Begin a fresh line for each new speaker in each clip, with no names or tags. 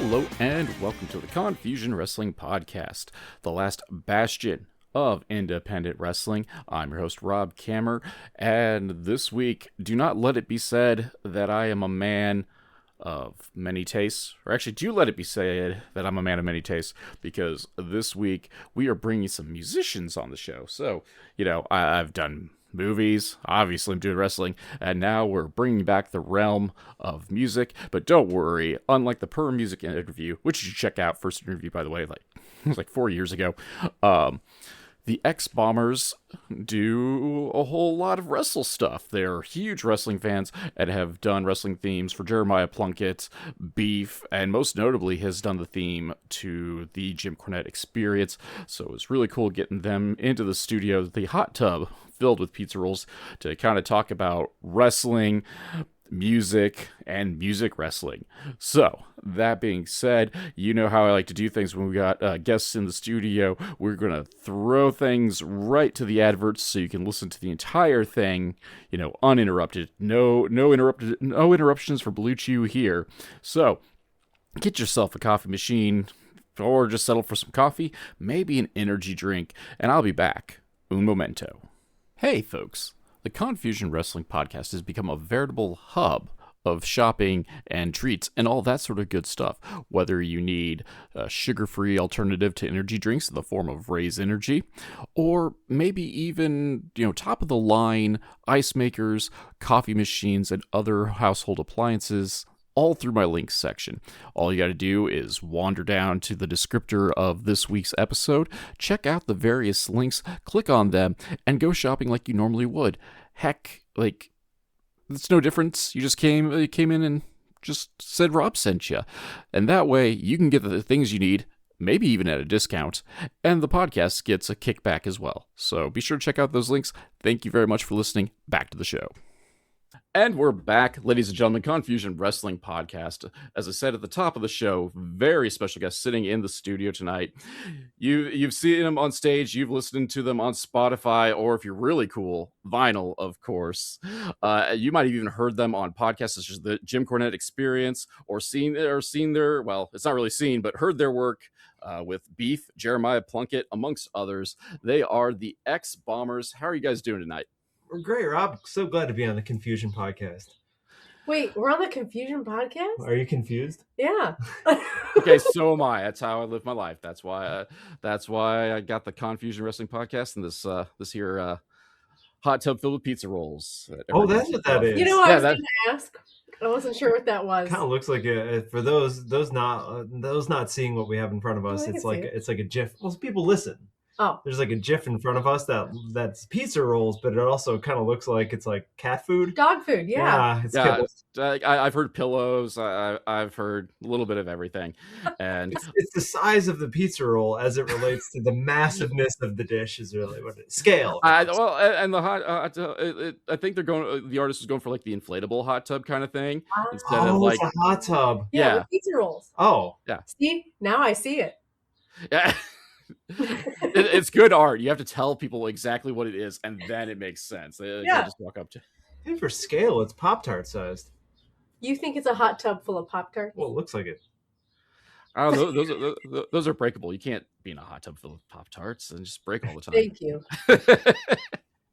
Hello and welcome to the Confusion Wrestling Podcast, the last bastion of independent wrestling. I'm your host, Rob Kammer, and this week, do not let it be said that I am a man of many tastes, or actually do let it be said that I'm a man of many tastes, because this week we are bringing some musicians on the show. So, I've done movies, obviously I'm doing wrestling, and now we're bringing back the realm of music. But don't worry, unlike the Per Music interview, which you should check out, first interview by the way, it was like 4 years ago, the X-Bombers do a whole lot of wrestle stuff. They're huge wrestling fans and have done wrestling themes for Jeremiah Plunkett, BEEF, and most notably has done the theme to the Jim Cornette Experience. So it was really cool getting them into the studio, the hot tub filled with pizza rolls, to kind of talk about wrestling, music, and music wrestling. So, that being said, you know how I like to do things when we got guests in the studio. We're going to throw things right to the adverts so you can listen to the entire thing, uninterrupted. No interruptions for Blue Chew here. So, get yourself a coffee machine, or just settle for some coffee, maybe an energy drink, and I'll be back. Un momento. Hey, folks. The Confusion Wrestling Podcast has become a veritable hub of shopping and treats and all that sort of good stuff. Whether you need a sugar-free alternative to energy drinks in the form of Raise Energy, or maybe even, top-of-the-line ice makers, coffee machines, and other household appliances, all through my links section. All you got to do is wander down to the descriptor of this week's episode, check out the various links, click on them, and go shopping like you normally would. Heck, it's no difference. You just came in and just said Rob sent you. And that way, you can get the things you need, maybe even at a discount, and the podcast gets a kickback as well. So be sure to check out those links. Thank you very much for listening. Back to the show. And we're back, ladies and gentlemen, Confusion Wrestling Podcast. As I said at the top of the show, very special guest sitting in the studio tonight. You've seen them on stage, you've listened to them on Spotify, or if you're really cool, vinyl, of course. You might have even heard them on podcasts such as the Jim Cornette Experience, or seen their, well, it's not really seen, but heard their work with BEEF, Jeremiah Plunkett, amongst others. They are the X-Bombers. How are you guys doing tonight?
We're great, Rob. So glad to be on the Confusion Podcast.
Wait, we're on the Confusion Podcast?
Are you confused?
Yeah.
Okay, so am I. That's how I live my life. That's why I got the Confusion Wrestling Podcast and this here hot tub filled with pizza rolls.
Oh, that's what that is.
I was going to ask. I wasn't sure what that was.
Kind of looks like for those not seeing what we have in front of us. It's like a GIF. Well, people listen.
Oh,
there's like a GIF in front of us that's pizza rolls, but it also kind of looks like it's like cat food,
dog food. Yeah,
I've heard pillows. I've heard a little bit of everything, and
it's the size of the pizza roll as it relates to the massiveness of the dish is really what it is. Scale.
And the hot. I think the artist is going for like the inflatable hot tub kind of thing
instead of like a hot tub.
Yeah, with pizza rolls.
Oh,
yeah. See, now I see it.
Yeah. It's good art. You have to tell people exactly what it is, and then it makes sense. They just walk up to.
And for scale, it's Pop-Tart sized.
You think it's a hot tub full of Pop-Tarts?
Well, it looks like it.
Those are breakable. You can't be in a hot tub full of Pop-Tarts and just break all the time.
Thank you.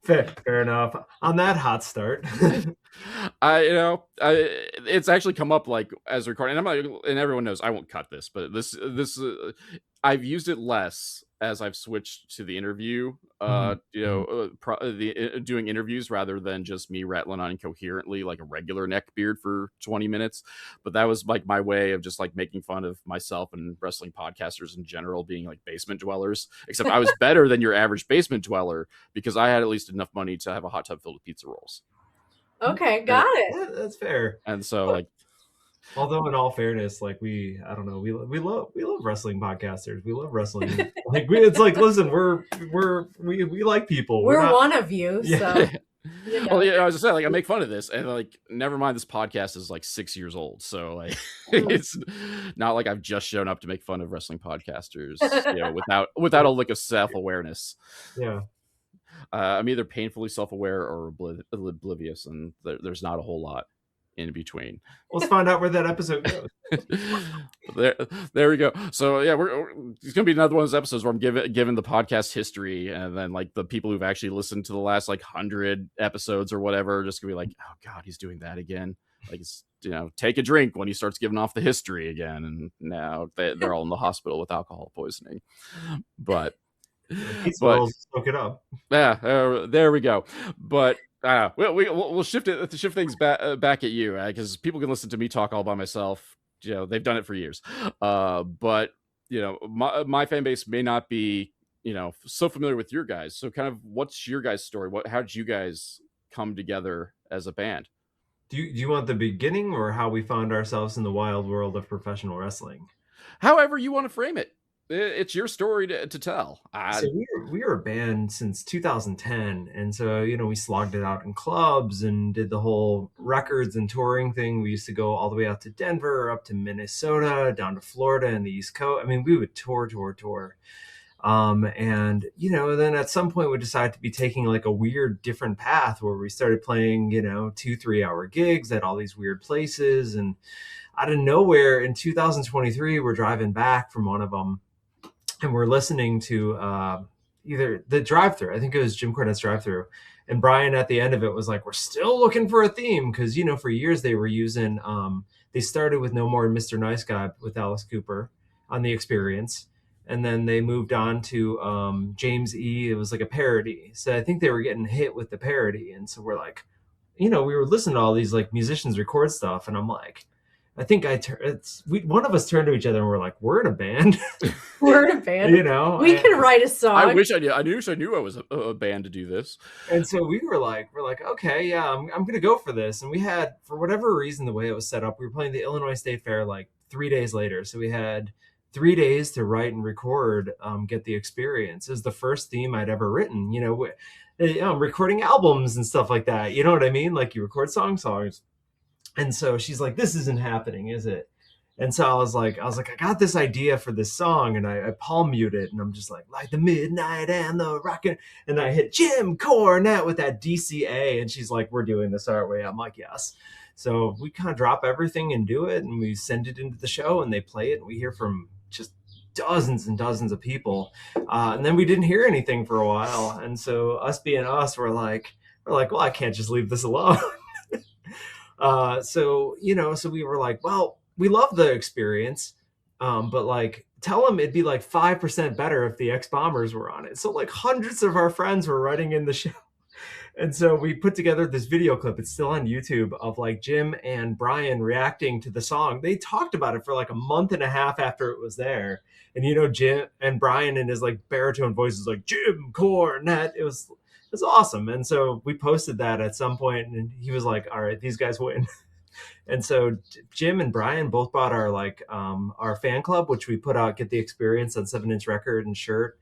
Fair enough. On that hot start,
it's actually come up like as recording, and everyone knows I won't cut this, but this I've used it less as I've switched to the interview, doing interviews rather than just me rattling on incoherently like a regular neckbeard for 20 minutes. But that was like my way of just like making fun of myself and wrestling podcasters in general being like basement dwellers, except I was better than your average basement dweller because I had at least enough money to have a hot tub filled with pizza rolls.
Okay, got it.
Yeah, that's fair.
And so like,
although in all fairness, like we love wrestling podcasters. We love wrestling. It's like, listen, we like people.
We're one of you. So
Well, yeah, I was just saying, like, I make fun of this, and like, never mind, this podcast is like 6 years old, so like, it's not like I've just shown up to make fun of wrestling podcasters, without a lick of self-awareness.
Yeah.
I'm either painfully self-aware or oblivious, and there's not a whole lot. in between.
Let's find out where that episode goes.
there we go. So yeah, it's gonna be another one of those episodes where I'm given the podcast history, and then like the people who've actually listened to the last like 100 episodes or whatever are just gonna be like, oh god, he's doing that again. Like, it's, take a drink when he starts giving off the history again, and now they're all in the hospital with alcohol poisoning. But
soak it up.
Yeah, there we go. But we'll shift things back at you, because people can listen to me talk all by myself. They've done it for years. But my fan base may not be so familiar with your guys. So kind of, what's your guys' story? How did you guys come together as a band?
Do you want the beginning, or how we found ourselves in the wild world of professional wrestling?
However you want to frame it. It's your story to tell.
So we were a band since 2010, and so we slogged it out in clubs and did the whole records and touring thing. We used to go all the way out to Denver, up to Minnesota, down to Florida and the East Coast. I mean, we would tour. And then at some point we decided to be taking like a weird different path, where we started playing 2-3 hour gigs at all these weird places. And out of nowhere in 2023, we're driving back from one of them, and we're listening to either the drive-thru. I think it was Jim Cornette's drive-thru. And Brian at the end of it was like, we're still looking for a theme, because for years they were using they started with No More Mr. Nice Guy with Alice Cooper on the Experience. And then they moved on to James E. It was like a parody. So I think they were getting hit with the parody. And so we're like, we were listening to all these like musicians record stuff. And I'm like, I think one of us turned to each other and we're like, we're in a band.
We're in a band. We can write a song.
I wish I knew. I knew I was a band to do this.
And so we're like, okay, yeah, I'm going to go for this. And we had, for whatever reason, the way it was set up, we were playing the Illinois State Fair like 3 days later. So we had 3 days to write and record, Get the Experience. It was the first theme I'd ever written. Recording albums and stuff like that. You know what I mean? Like, you record songs. And so she's like, this isn't happening, is it? And so I was like, I got this idea for this song, and I palm mute it, and I'm just like the midnight and the rockin', and I hit Jim Cornette with that DCA, and she's like, we're doing this, aren't we? I'm like, yes. So we kind of drop everything and do it, and we send it into the show, and they play it, and we hear from just dozens and dozens of people, and then we didn't hear anything for a while, and so us being us, we're like, well, I can't just leave this alone. So we were like, well, we love the Experience, but like, tell them it'd be like 5% better if the X-Bombers were on it. So like hundreds of our friends were writing in the show. And so we put together this video clip. It's still on YouTube, of like Jim and Brian reacting to the song. They talked about it for like a month and a half after it was there. And Jim and Brian in his like baritone voices, like, Jim Cornette. It was awesome. And so we posted that at some point, and he was like, all right, these guys win. And so Jim and Brian both bought our fan club, which we put out, Get the Experience, on 7-inch record and shirt.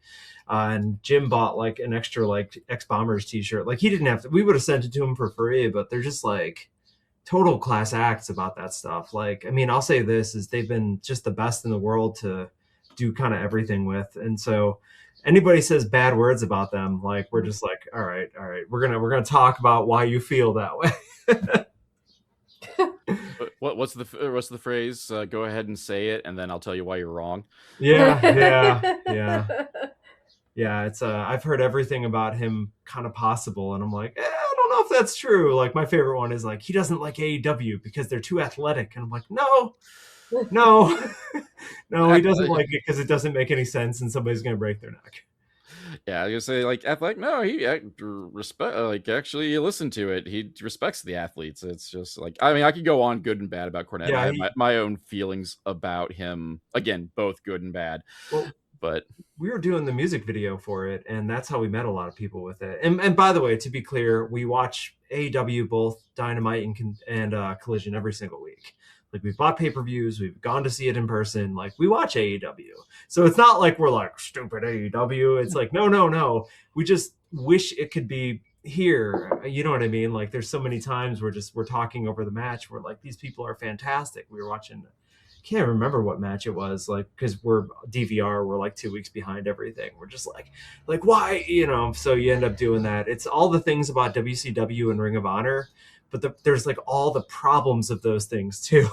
And Jim bought like an extra like X-Bombers t-shirt. Like, he didn't have to, we would have sent it to him for free, but they're just like total class acts about that stuff. Like, I mean, I'll say this is they've been just the best in the world to do kind of everything with. And so anybody says bad words about them, like, we're just like, all right, we're gonna talk about why you feel that way.
What's the phrase? Go ahead and say it, and then I'll tell you why you're wrong.
Yeah. It's I've heard everything about him kind of possible, and I'm like, I don't know if that's true. Like, my favorite one is like, he doesn't like AEW because they're too athletic, and I'm like, no, he doesn't like it because it doesn't make any sense, and somebody's gonna break their neck.
Yeah, I was gonna say, like, athletic. No, he respect. Like, actually, you listen to it. He respects the athletes. It's just like, I mean, I could go on good and bad about Cornette.
Yeah,
I have my own feelings about him. Again, both good and bad. Well, but
we were doing the music video for it, and that's how we met a lot of people with it. And by the way, to be clear, we watch AEW, both Dynamite and Collision, every single week. Like, we've bought pay-per-views, we've gone to see it in person. Like, we watch AEW. So it's not like we're like, stupid AEW. It's like, no. We just wish it could be here. You know what I mean? Like, there's so many times we're talking over the match. We're like, these people are fantastic. We were watching, can't remember what match it was, like, because we're DVR, we're like 2 weeks behind everything. We're just like why? So you end up doing that. It's all the things about WCW and Ring of Honor, but there's like all the problems of those things too.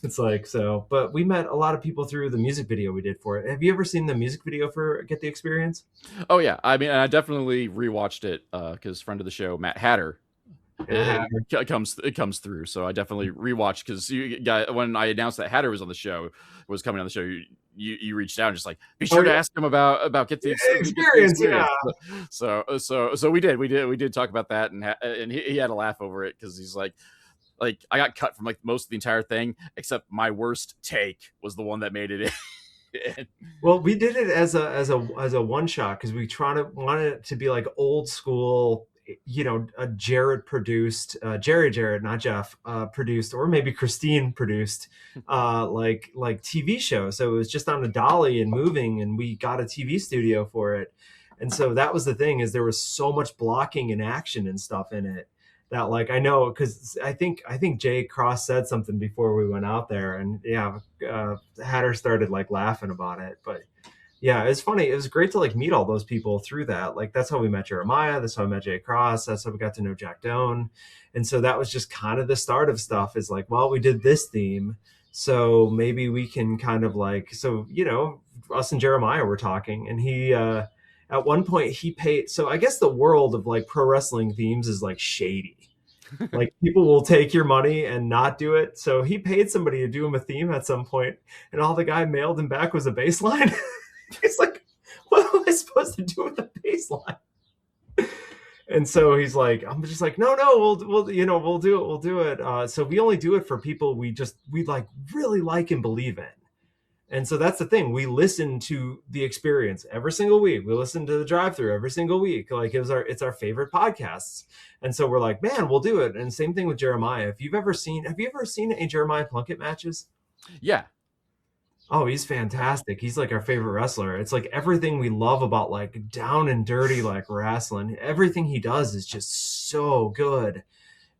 It's like, so, but we met a lot of people through the music video we did for it. Have you ever seen the music video for Get the Experience?
Oh yeah, I mean, I definitely rewatched it because friend of the show, Matt Hatter, it comes through. So I definitely rewatched because when I announced that Hatter was coming on the show, you reached out and just like, be sure to ask him about Get the Experience.
Yeah.
So we did talk about that, and he had a laugh over it because he's like I got cut from like most of the entire thing except my worst take was the one that made it in.
Well, we did it as a one shot because we wanted it to be like old school, a Jared produced, Jerry Jarrett, not Jeff, produced, or maybe Christine produced, like TV show. So it was just on a dolly and moving, and we got a TV studio for it. And so that was the thing, is there was so much blocking and action and stuff in it that, like, I know, because I think Jay Cross said something before we went out there, and Hatter started like laughing about it. But yeah, it's funny. It was great to like meet all those people through that. Like, that's how we met Jeremiah. That's how I met Jay Cross. That's how we got to know Jack Doan. And so that was just kind of the start of stuff, is like, well, we did this theme, so maybe we can kind of like, so, us and Jeremiah were talking, and he, at one point he paid. So I guess the world of like pro wrestling themes is like shady. Like, people will take your money and not do it. So he paid somebody to do him a theme at some point, and all the guy mailed him back was a bass line. He's like, what am I supposed to do with the bass line? And so he's like, I'm just like, no, we'll do it. So we only do it for people we like really like and believe in. And so that's the thing. We listen to the Experience every single week. We listen to the Drive-Thru every single week. Like, it's our favorite podcasts. And so we're like, man, we'll do it. And same thing with Jeremiah. Have you ever seen any Jeremiah Plunkett matches?
Yeah.
Oh, he's fantastic. He's like our favorite wrestler. It's like everything we love about like down and dirty, like wrestling. Everything he does is just so good.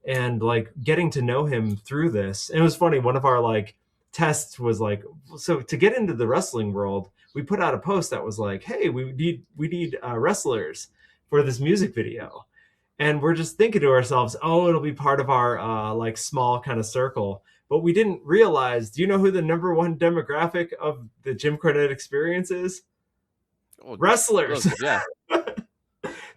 And like getting to know him through this. And it was funny. One of our like tests was like, so to get into the wrestling world, we put out a post that was like, hey, we need wrestlers for this music video. And we're just thinking to ourselves, oh, it'll be part of our like small kind of circle. But we didn't realize, do you know who the number one demographic of the Jim Cornette Experience is? Oh, wrestlers.
Yeah.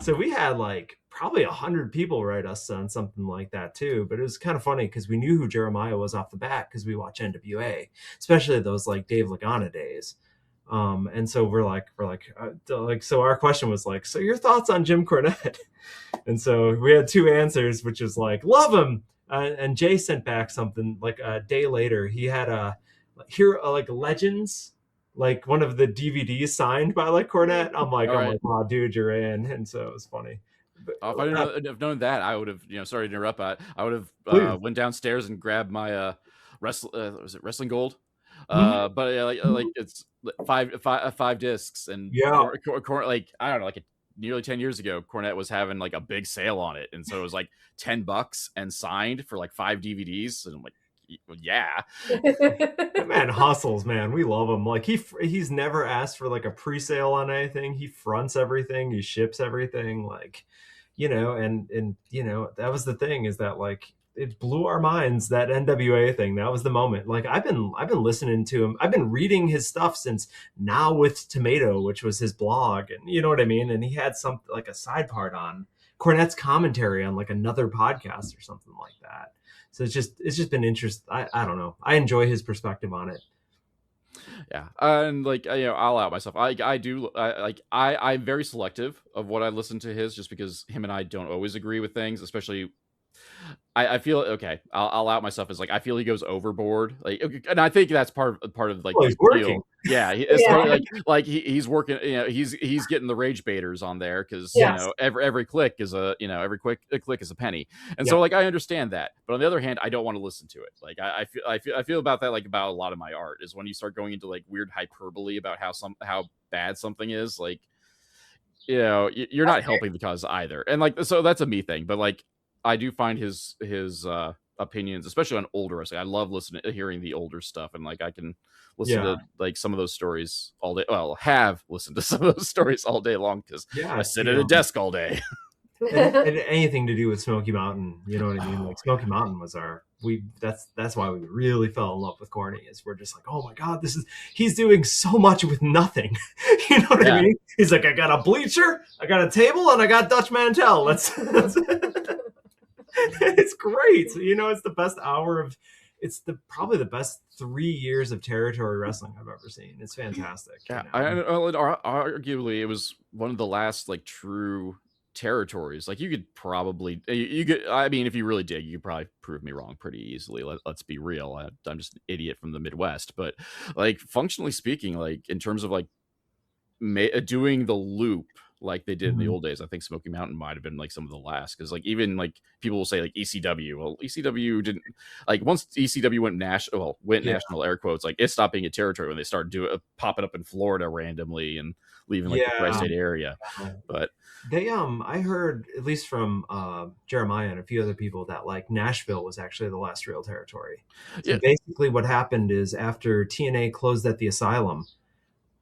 So we had like probably 100 people write us on something like that too. But it was kind of funny because we knew who Jeremiah was off the bat because we watch NWA, especially those like Dave Lagana days. And so we're like, so our question was like, so your thoughts on Jim Cornette? And so we had two answers, which is like, love him. And Jay sent back something like a day later. He had like Legends, like one of the DVDs signed by like Cornette. I'm like, oh my God, dude, you're in. And so it was funny.
But, if I didn't have known that, I would have, sorry to interrupt, I would have went downstairs and grabbed my was it Wrestling Gold? But like it's five discs, and like I don't know, like nearly 10 years ago, Cornette was having like a big sale on it, and so it was like $10 and signed for like 5 DVDs, and I'm like, yeah.
That man hustles, man. We love him. Like he's never asked for like a pre-sale on anything. He fronts everything. He ships everything. Like, and that was the thing, is that like it blew our minds, that NWA thing. That was the moment. Like I've been listening to him. I've been reading his stuff since Now with Tomato, which was his blog, and you know what I mean. And he had some like a side part on Cornette's commentary on like another podcast or something like that. So it's just been interesting. I don't know. I enjoy his perspective on it.
Yeah, and like I'll out myself. I'm very selective of what I listen to his, just because him and I don't always agree with things, especially. I feel okay. I'll out myself as like I feel he goes overboard, like, and I think that's part of like
he's working.
Yeah, it's yeah. Like he's working. He's getting the rage baiters on there because every click is every click is a penny, and so like I understand that. But on the other hand, I don't want to listen to it. Like I feel about that, like about a lot of my art, is when you start going into like weird hyperbole about how bad something is. Like you're not helping the cause either, and like so that's a me thing. But like I do find his opinions, especially on older wrestling. I love hearing the older stuff, and like I can listen to like some of those stories all day. Well, have listened to some of those stories all day long because I sit at a desk all day.
and anything to do with Smoky Mountain, you know what I mean? Like Smoky Mountain was that's why we really fell in love with Corny, is we're just like, oh my God, he's doing so much with nothing. You know what I mean? He's like, I got a bleacher, I got a table, and I got Dutch Mantel. It's great. You know, it's the best probably the best 3 years of territory wrestling I've ever seen. It's fantastic.
Yeah, arguably it was one of the last like true territories. Like you could probably I mean, if you really dig, you could probably prove me wrong pretty easily. Let's be real. I'm just an idiot from the Midwest, but like functionally speaking, like in terms of like doing the loop like they did in the old days, I think Smoky Mountain might have been like some of the last, because like even like people will say like ECW. Well, ECW didn't, like once ECW went national, national air quotes, like it stopped being a territory when they started popping up in Florida randomly and leaving like the tri-state area. But
they I heard, at least from Jeremiah and a few other people, that like Nashville was actually the last real territory. So basically what happened is after TNA closed at the Asylum,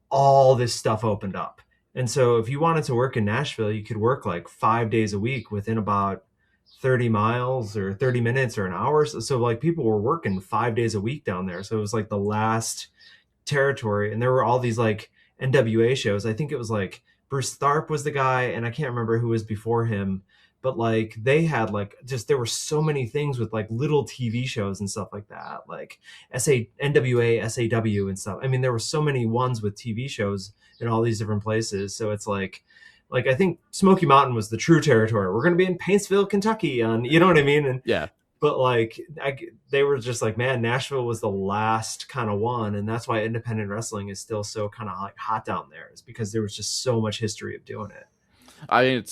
all this stuff opened up. And so if you wanted to work in Nashville, you could work like 5 days a week within about 30 miles or 30 minutes or an hour. So like people were working 5 days a week down there. So it was like the last territory. And there were all these like NWA shows. I think it was like Bruce Tharp was the guy, and I can't remember who was before him. But like they had like there were so many things with like little TV shows and stuff like that, like NWA, SAW and stuff. I mean, there were so many ones with TV shows in all these different places. So it's like I think Smoky Mountain was the true territory. We're going to be in Paintsville, Kentucky on, you know what I mean? And but like they were just like, man, Nashville was the last kind of one. And that's why independent wrestling is still so kind of like hot down there, is because there was just so much history of doing it.
I mean,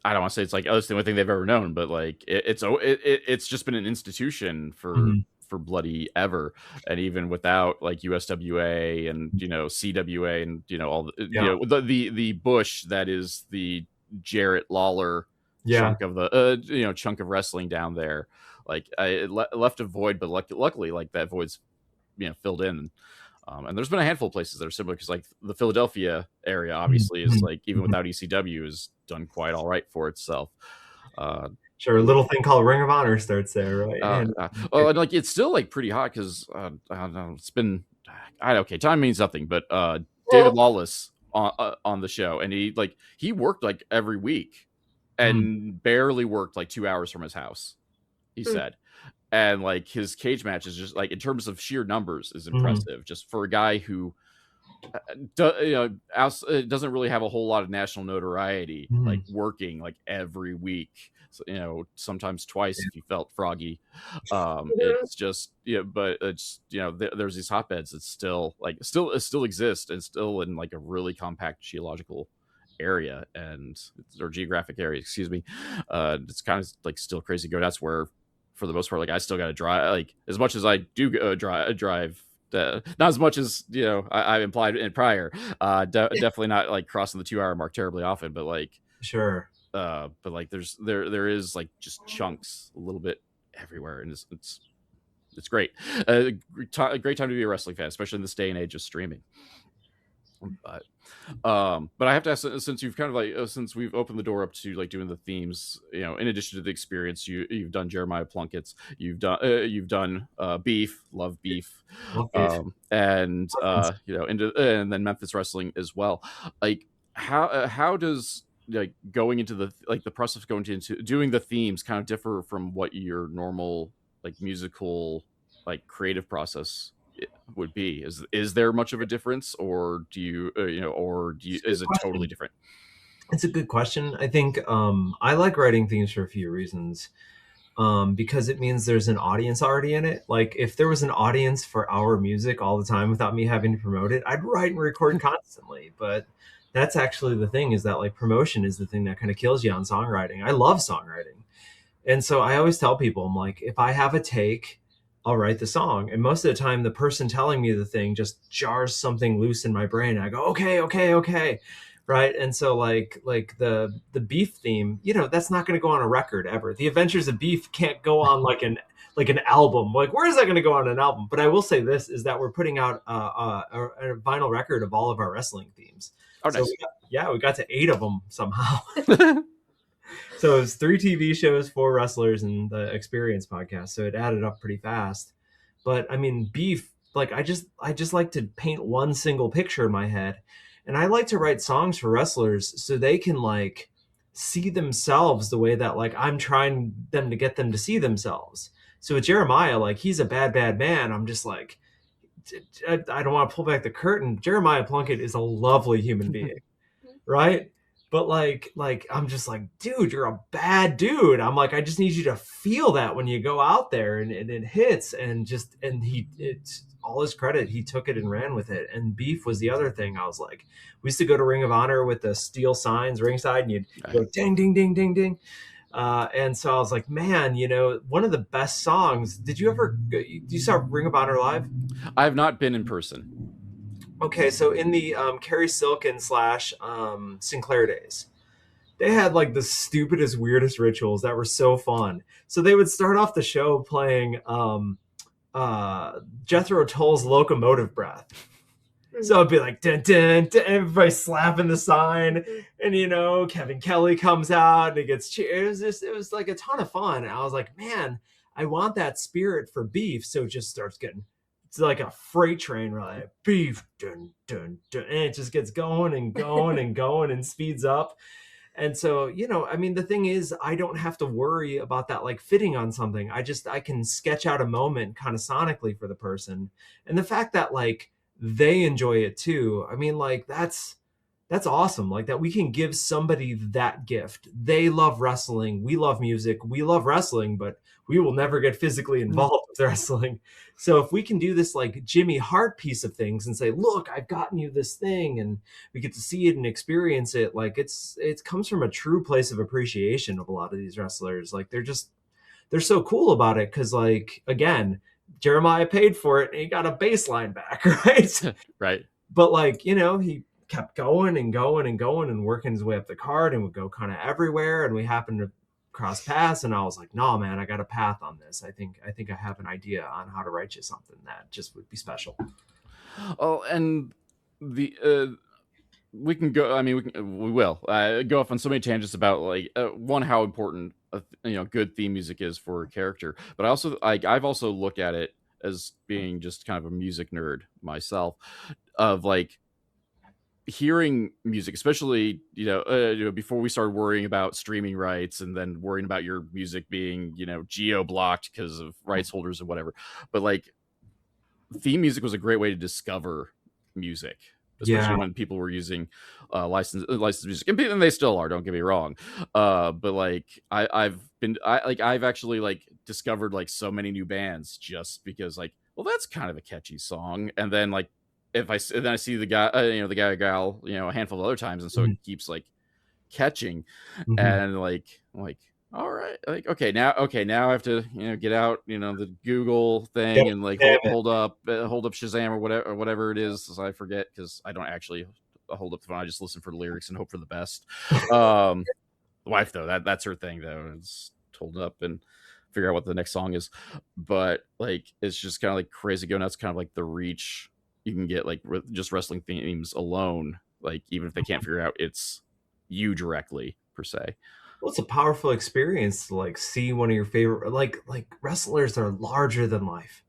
I don't want to say it's like, oh, it's the only thing they've ever known, but like it's just been an institution for bloody ever. And even without like USWA and, you know, CWA and, you know, all the, you know, the Bush that is the Jarrett Lawler chunk of the you know, chunk of wrestling down there. Like it left a void, but luckily like that void's, you know, filled in. And there's been a handful of places that are similar, because like the Philadelphia area obviously is like, even without ECW, is done quite all right for itself.
Sure, a little thing called Ring of Honor starts there, right?
And like it's still like pretty hot, because I don't know, it's been okay, time means nothing, but David Lawless on the show, and he worked like every week and barely worked like 2 hours from his house, he said. And like his cage match is just like, in terms of sheer numbers, is impressive, just for a guy who doesn't really have a whole lot of national notoriety, like working like every week. So, you know, sometimes twice if you felt froggy. It's just, but it's, you know, there's these hotbeds that still exist, and still in like a really compact geological area or geographic area, excuse me. It's kind of like still crazy to go. That's where, for the most part, like I still got to drive, like as much as I do drive. Not as much as, you know, I implied in prior. Definitely not like crossing the 2 hour mark terribly often, but like
sure.
But like there is like just chunks a little bit everywhere, and it's great. A great time to be a wrestling fan, especially in this day and age of streaming. But I have to ask, since you've kind of like since we've opened the door up to like doing the themes, you know, in addition to the experience, you've done Jeremiah Plunkett's, you've done BEEF, love BEEF, and you know, and then Memphis Wrestling as well. Like how does like going into the process of going into doing the themes kind of differ from what your normal like musical like creative process would be? Is there much of a difference, or do you is it totally different?
It's a good question. I think I like writing themes for a few reasons. Because it means there's an audience already in it. Like if there was an audience for our music all the time without me having to promote it, I'd write and record constantly. But that's actually the thing, is that like promotion is the thing that kind of kills you on songwriting. I love songwriting. And so I always tell people, I'm like, if I have a take, I'll write the song. And most of the time the person telling me the thing just jars something loose in my brain. And I go, okay. Right. And so like the BEEF theme, you know, that's not going to go on a record ever. The Adventures of BEEF can't go on like an album. Like, where is that going to go on an album? But I will say this, is that we're putting out a vinyl record of all of our wrestling themes.
Oh, nice.
So we got to 8 of them somehow. So it was 3 TV shows, 4 wrestlers, and the Experience podcast. So it added up pretty fast. But I mean, BEEF, like I just like to paint one single picture in my head. And I like to write songs for wrestlers so they can like see themselves the way that like I'm trying them to get them to see themselves. So with Jeremiah, like he's a bad, bad man. I'm just like, I don't want to pull back the curtain. Jeremiah Plunkett is a lovely human being, right? But like I'm just like, dude, you're a bad dude. I'm like, I just need you to feel that when you go out there, and it hits, and it's all his credit. He took it and ran with it. And BEEF was the other thing. I was like, we used to go to Ring of Honor with the steel signs ringside, and you'd go ding, ding, ding, ding, ding. And so I was like, man, one of the best songs. Did you saw Ring of Honor live?
I have not been in person.
Okay, so in the Kerry Silkin / Sinclair days, they had like the stupidest, weirdest rituals that were so fun. So they would start off the show playing Jethro Tull's Locomotive Breath. So it'd be like, dun, dun, dun, everybody slapping the sign, and Kevin Kelly comes out and he gets cheers. It was like a ton of fun. And I was like, man, I want that spirit for BEEF. So it just starts getting, it's like a freight train, right? BEEF, dun, dun, dun, and it just gets going and going and going and speeds up. And so, I mean, the thing is, I don't have to worry about that like fitting on something. I can sketch out a moment kind of sonically for the person. And the fact that like they enjoy it too. I mean, like that's awesome. Like that we can give somebody that gift. They love wrestling. We love music. We love wrestling, but we will never get physically involved with wrestling. So if we can do this like Jimmy Hart piece of things and say, look, I've gotten you this thing, and we get to see it and experience it, like it comes from a true place of appreciation of a lot of these wrestlers. Like they're so cool about it. Cause like, again, Jeremiah paid for it and he got a baseline back, right?
Right.
But like, he kept going and going and going and working his way up the card and would go kind of everywhere. And we happened to cross paths, and I was like, no, man, I got a path on this. I think I have an idea on how to write you something that just would be special.
Oh, and we can go. I mean, we will go off on so many tangents about like one, how important good theme music is for a character, but I also I've also looked at it as being just kind of a music nerd myself, of like hearing music, especially before we started worrying about streaming rights and then worrying about your music being geo blocked because of rights holders and whatever. But like theme music was a great way to discover music, especially when people were using licensed music, and they still are, don't get me wrong, but like I've actually like discovered like so many new bands just because like, well, that's kind of a catchy song, and then like if I see the guy the guy or gal a handful of other times, and so it keeps like catching, and like all right, like okay now I have to get out the Google thing and like hold up Shazam or whatever it is, as I forget, because I don't actually hold up the phone. I just listen for the lyrics and hope for the best. The wife though, that's her thing though, is to hold up and figure out what the next song is. But like it's just kind of like crazy go nuts, kind of like the reach you can get like with just wrestling themes alone, like even if they can't figure out it's you directly per se.
Well, it's a powerful experience to like see one of your favorite, like wrestlers are larger than life.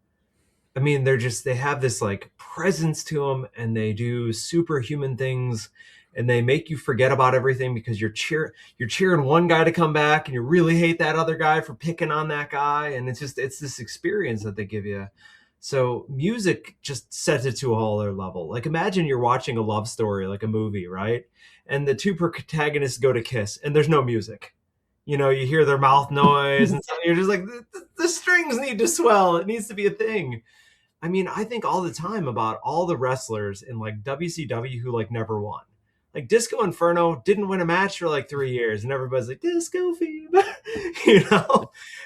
I mean, they have this like presence to them, and they do superhuman things, and they make you forget about everything because you're cheering one guy to come back, and you really hate that other guy for picking on that guy. And it's this experience that they give you. So music just sets it to a whole other level. Like imagine you're watching a love story, like a movie, right? And the two protagonists go to kiss and there's no music. You hear their mouth noise and you're just like, the strings need to swell. It needs to be a thing. I mean, I think all the time about all the wrestlers in like WCW who like never won. Like Disco Inferno didn't win a match for like 3 years, and everybody's like, Disco Fever.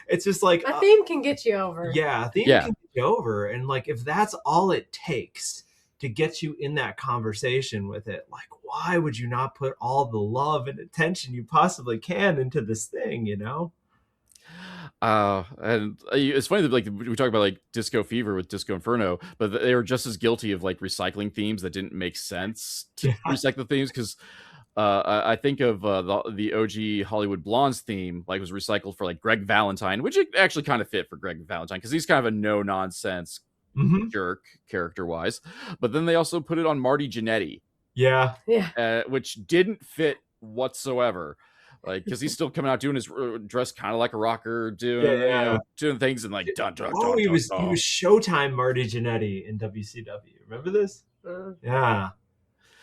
It's just like
a theme can get you over.
Yeah, a theme can get you over. And like if that's all it takes to get you in that conversation with it, like why would you not put all the love and attention you possibly can into this thing,
And it's funny that like we talk about like Disco Fever with Disco Inferno, but they were just as guilty of like recycling themes that didn't make sense to recycle themes, because I think of the OG Hollywood Blondes theme, like was recycled for like Greg Valentine, which it actually kind of fit for Greg Valentine because he's kind of a no nonsense jerk character wise. But then they also put it on Marty Jannetty, which didn't fit whatsoever. Like, because he's still coming out doing his dress kind of like a rocker, doing things and like
he was Showtime Marty Jannetty in WCW. Remember this? Yeah.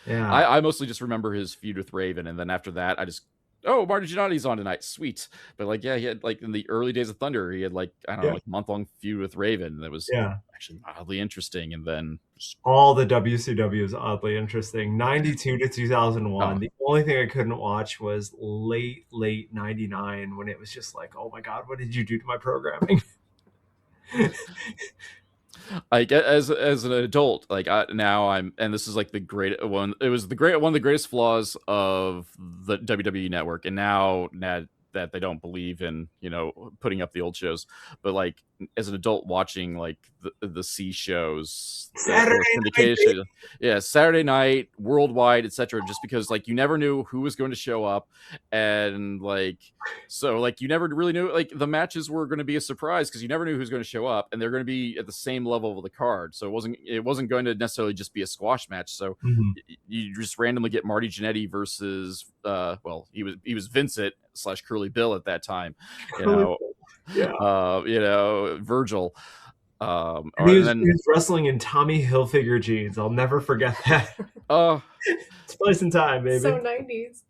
I mostly just remember his feud with Raven, and then after that, I just Marty Jannetty's on tonight, sweet. But like, he had like in the early days of Thunder, he had like I don't know, like month-long feud with Raven that was actually oddly interesting, and then
all the WCW is oddly interesting. 92 to 2001. The only thing I couldn't watch was late 99 when it was just like, oh my god, what did you do to my programming?
Like as an adult, like now I'm, and this is like the great one. It was one of the greatest flaws of the WWE network, and now that they don't believe in putting up the old shows, but like as an adult watching like the C shows, Saturday night, worldwide, etc. Just because like you never knew who was going to show up, and like so like you never really knew like the matches were going to be a surprise because you never knew who's going to show up, and they're going to be at the same level of the card. So it wasn't going to necessarily just be a squash match. So you just randomly get Marty Jannetty versus he was Vincent / Curly Bill at that time, Virgil.
And he was wrestling in Tommy Hilfiger jeans. I'll never forget that. It's place and time, baby.
So 90s.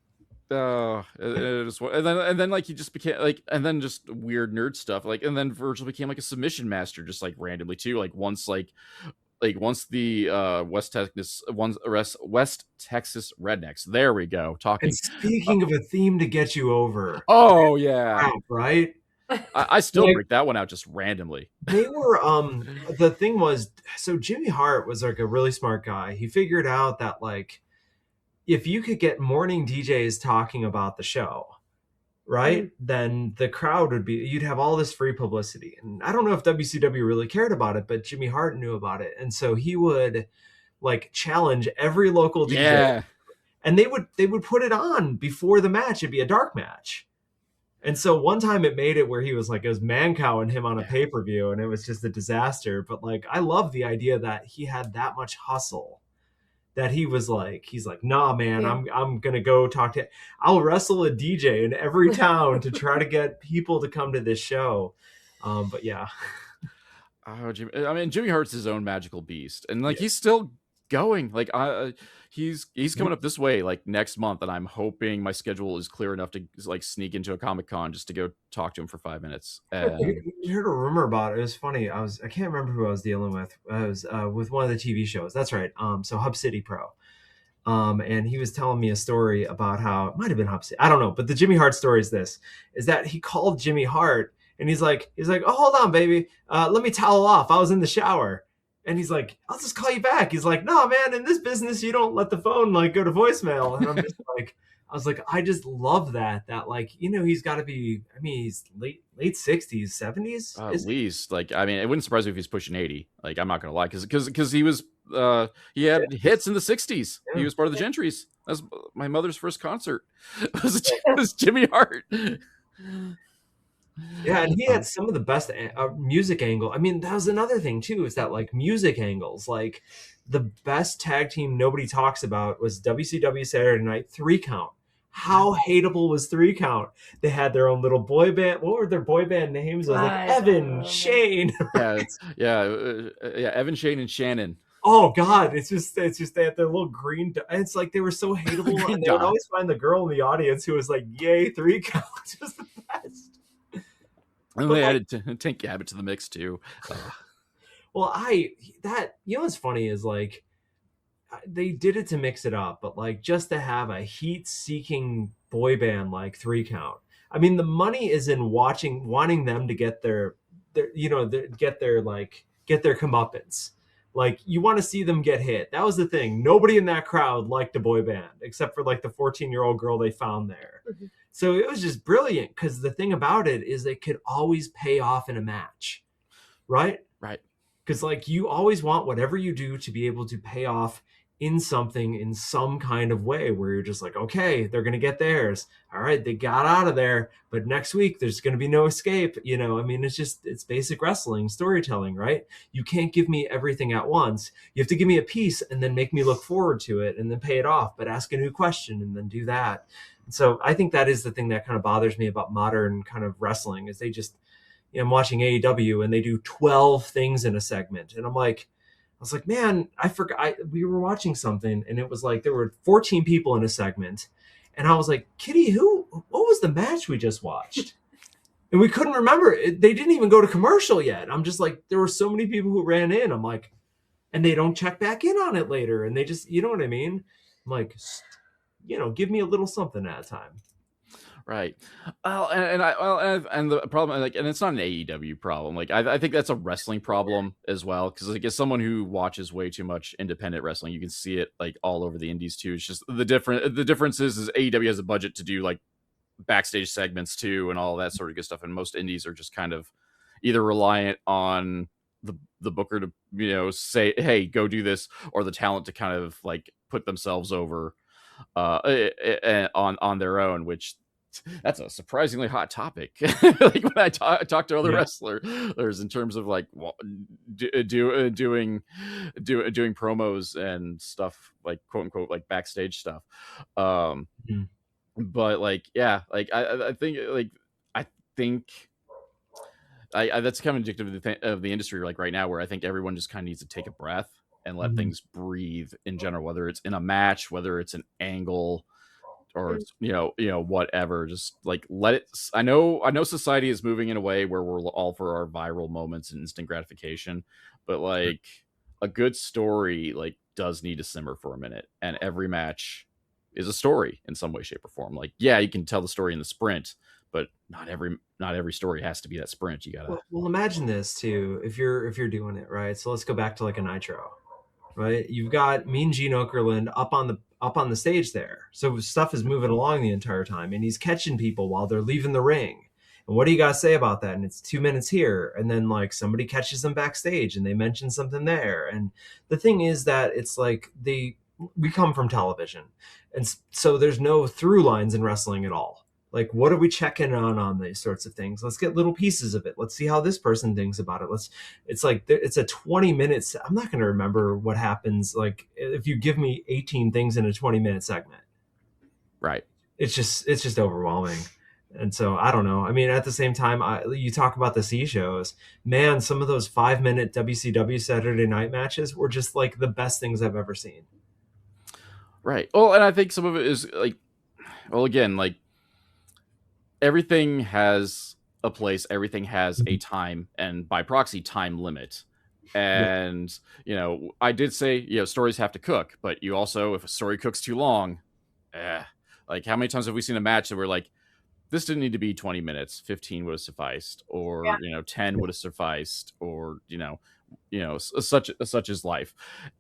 And then like he just became like, and then just weird nerd stuff, like, and then Virgil became like a submission master just like randomly too. Like once the West Texas Rednecks. There we go. Talking.
And speaking of a theme to get you over.
Oh yeah.
Right.
I still break that one out just randomly.
They were the thing was, so Jimmy Hart was like a really smart guy. He figured out that like if you could get morning DJs talking about the show, right, then the crowd you'd have all this free publicity. And I don't know if WCW really cared about it, but Jimmy Hart knew about it. And so he would like challenge every local DJ, and they would put it on before the match. It'd be a dark match. And so one time it made it where he was like, it was man-cowing him on a pay-per-view, and it was just a disaster. But like, I love the idea that he had that much hustle that he's like, nah, man, I'm going to go I'll wrestle a DJ in every town to try to get people to come to this show. But yeah.
Jimmy Hart's his own magical beast, and like, he's still going. Like he's coming up this way like next month, and I'm hoping my schedule is clear enough to like sneak into a Comic-Con just to go talk to him for 5 minutes.
You heard a rumor about it. It was funny. I can't remember who I was dealing with. I was with one of the TV shows. That's right. So Hub City Pro. And he was telling me a story about how it might have been Hub City. I don't know, but the Jimmy Hart story is that he called Jimmy Hart, and he's like, oh, hold on, baby. Let me towel off. I was in the shower. And he's like, I'll just call you back. He's like, no, man, in this business, you don't let the phone like go to voicemail. And I'm just like, I just love that like, he's got to be, he's late 60s, 70s.
At least. Like, it wouldn't surprise me if he's pushing 80. Like, I'm not going to lie. Because he was, he had hits in the 60s. Yeah. He was part of the Gentrys. That's my mother's first concert. It was Jimmy Hart.
Yeah, and he had some of the best music angle. That was another thing too, is that like music angles, like the best tag team nobody talks about was WCW Saturday Night 3 Count. How hateable was 3 Count? They had their own little boy band. What were their boy band names? It was like Evan, Shane.
Evan, Shane, and Shannon.
Oh God, it's just they had their little green. It's like they were so hateable, and they would always find the girl in the audience who was like, "Yay, 3 Count!" It was the best.
And they added Tank Abbott to the mix too.
Well, what's funny is like they did it to mix it up, but like just to have a heat-seeking boy band like 3 Count. The money is in wanting them to get their comeuppance. Like, you want to see them get hit. That was the thing. Nobody in that crowd liked a boy band except for like the 14-year-old girl they found there. Mm-hmm. So it was just brilliant because the thing about it is it could always pay off in a match, right?
Right.
Because like you always want whatever you do to be able to pay off in something in some kind of way where you're just like, okay, they're going to get theirs. All right, they got out of there, but next week there's going to be no escape. You know, I mean, it's basic wrestling storytelling, right? You can't give me everything at once. You have to give me a piece and then make me look forward to it and then pay it off, but ask a new question and then do that. And so I think that is the thing that kind of bothers me about modern kind of wrestling is they just, you know, I'm watching AEW and they do 12 things in a segment. And I was like, man, I forgot. We were watching something and it was like there were 14 people in a segment. And I was like, Kitty, what was the match we just watched? And we couldn't remember. They didn't even go to commercial yet. I'm just like, there were so many people who ran in. I'm like, and they don't check back in on it later. And they just, you know what I mean? I'm like, you know, give me a little something at a time.
Right. And the problem, like, and it's not an AEW problem. Like, I think that's a wrestling problem as well. Because, like, as someone who watches way too much independent wrestling, you can see it like all over the indies too. It's just the difference is AEW has a budget to do like backstage segments too, and all that sort of good stuff. And most indies are just kind of either reliant on the booker to, you know, say, hey, go do this, or the talent to kind of like put themselves over on their own, which that's a surprisingly hot topic. Like when I talk to other wrestlers in terms of like doing promos and stuff, like quote unquote like backstage stuff. But like, yeah, like I think that's kind of indicative of the industry like right now, where I think everyone just kind of needs to take a breath and let things breathe in general, whether it's in a match, whether it's an angle, or you know whatever. Just like let it. I know society is moving in a way where we're all for our viral moments and instant gratification, but like a good story like does need to simmer for a minute, and every match is a story in some way, shape, or form. Like, yeah, you can tell the story in the sprint, but not every story has to be that sprint. You gotta
well imagine this too, if you're doing it right. So let's go back to like a Nitro, right? You've got Mean Gene Okerlund up on the stage there, so stuff is moving along the entire time, and he's catching people while they're leaving the ring. And what do you got to say about that? And it's 2 minutes here, and then like somebody catches them backstage and they mention something there. And the thing is that it's like we come from television, and so there's no through lines in wrestling at all. Like, what are we checking on these sorts of things? Let's get little pieces of it. Let's see how this person thinks about it. It's like, it's a 20 minutes. I'm not going to remember what happens. Like if you give me 18 things in a 20-minute segment,
right.
It's just overwhelming. And so I don't know. I mean, at the same time, you talk about the C shows, man, some of those 5-minute WCW Saturday night matches were just like the best things I've ever seen.
Right. Well, and I think some of it is like, well, again, like everything has a place, everything has a time, and by proxy, time limit. And, you know, I did say, you know, stories have to cook, but you also, if a story cooks too long, like how many times have we seen a match that we're like, this didn't need to be 20 minutes, 15 would have sufficed, or, you know, 10 would have sufficed, or, you know, such is life.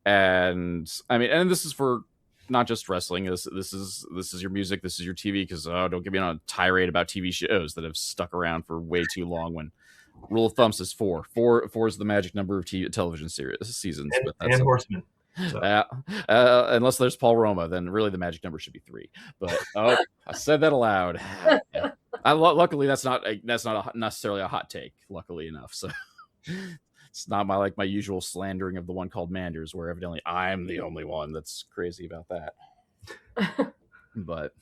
And I mean, and this is for not just wrestling. This is your music. This is your TV. Because don't get me on a tirade about TV shows that have stuck around for way too long. When rule of thumbs is 4 is the magic number of television seasons.
And Horsemen. So.
Unless there's Paul Roma, then really the magic number should be 3. But I said that aloud. Yeah. Luckily, that's not necessarily a hot take. Luckily enough, so. It's not my usual slandering of the one called Manders, where evidently I'm the only one that's crazy about that. But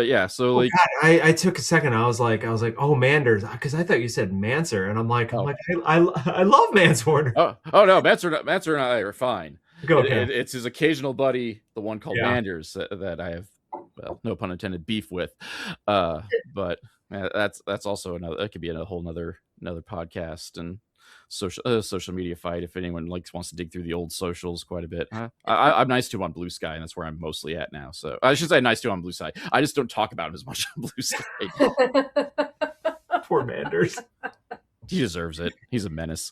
yeah, so like
I took a second. I was like, oh, Manders, because I thought you said Manser, and I'm like, I love Mance Warner.
Oh no, Manser and I are fine.
Okay.
It's his occasional buddy, the one called Manders, that I have, well, no pun intended, beef with. But that's also another. That could be a whole another podcast and social media fight. If anyone wants to dig through the old socials quite a bit, I'm nice to him on Blue Sky, and that's where I'm mostly at now. So I should say nice to him on Blue Sky. I just don't talk about him as much on Blue Sky.
Poor Manders.
He deserves it. He's a menace.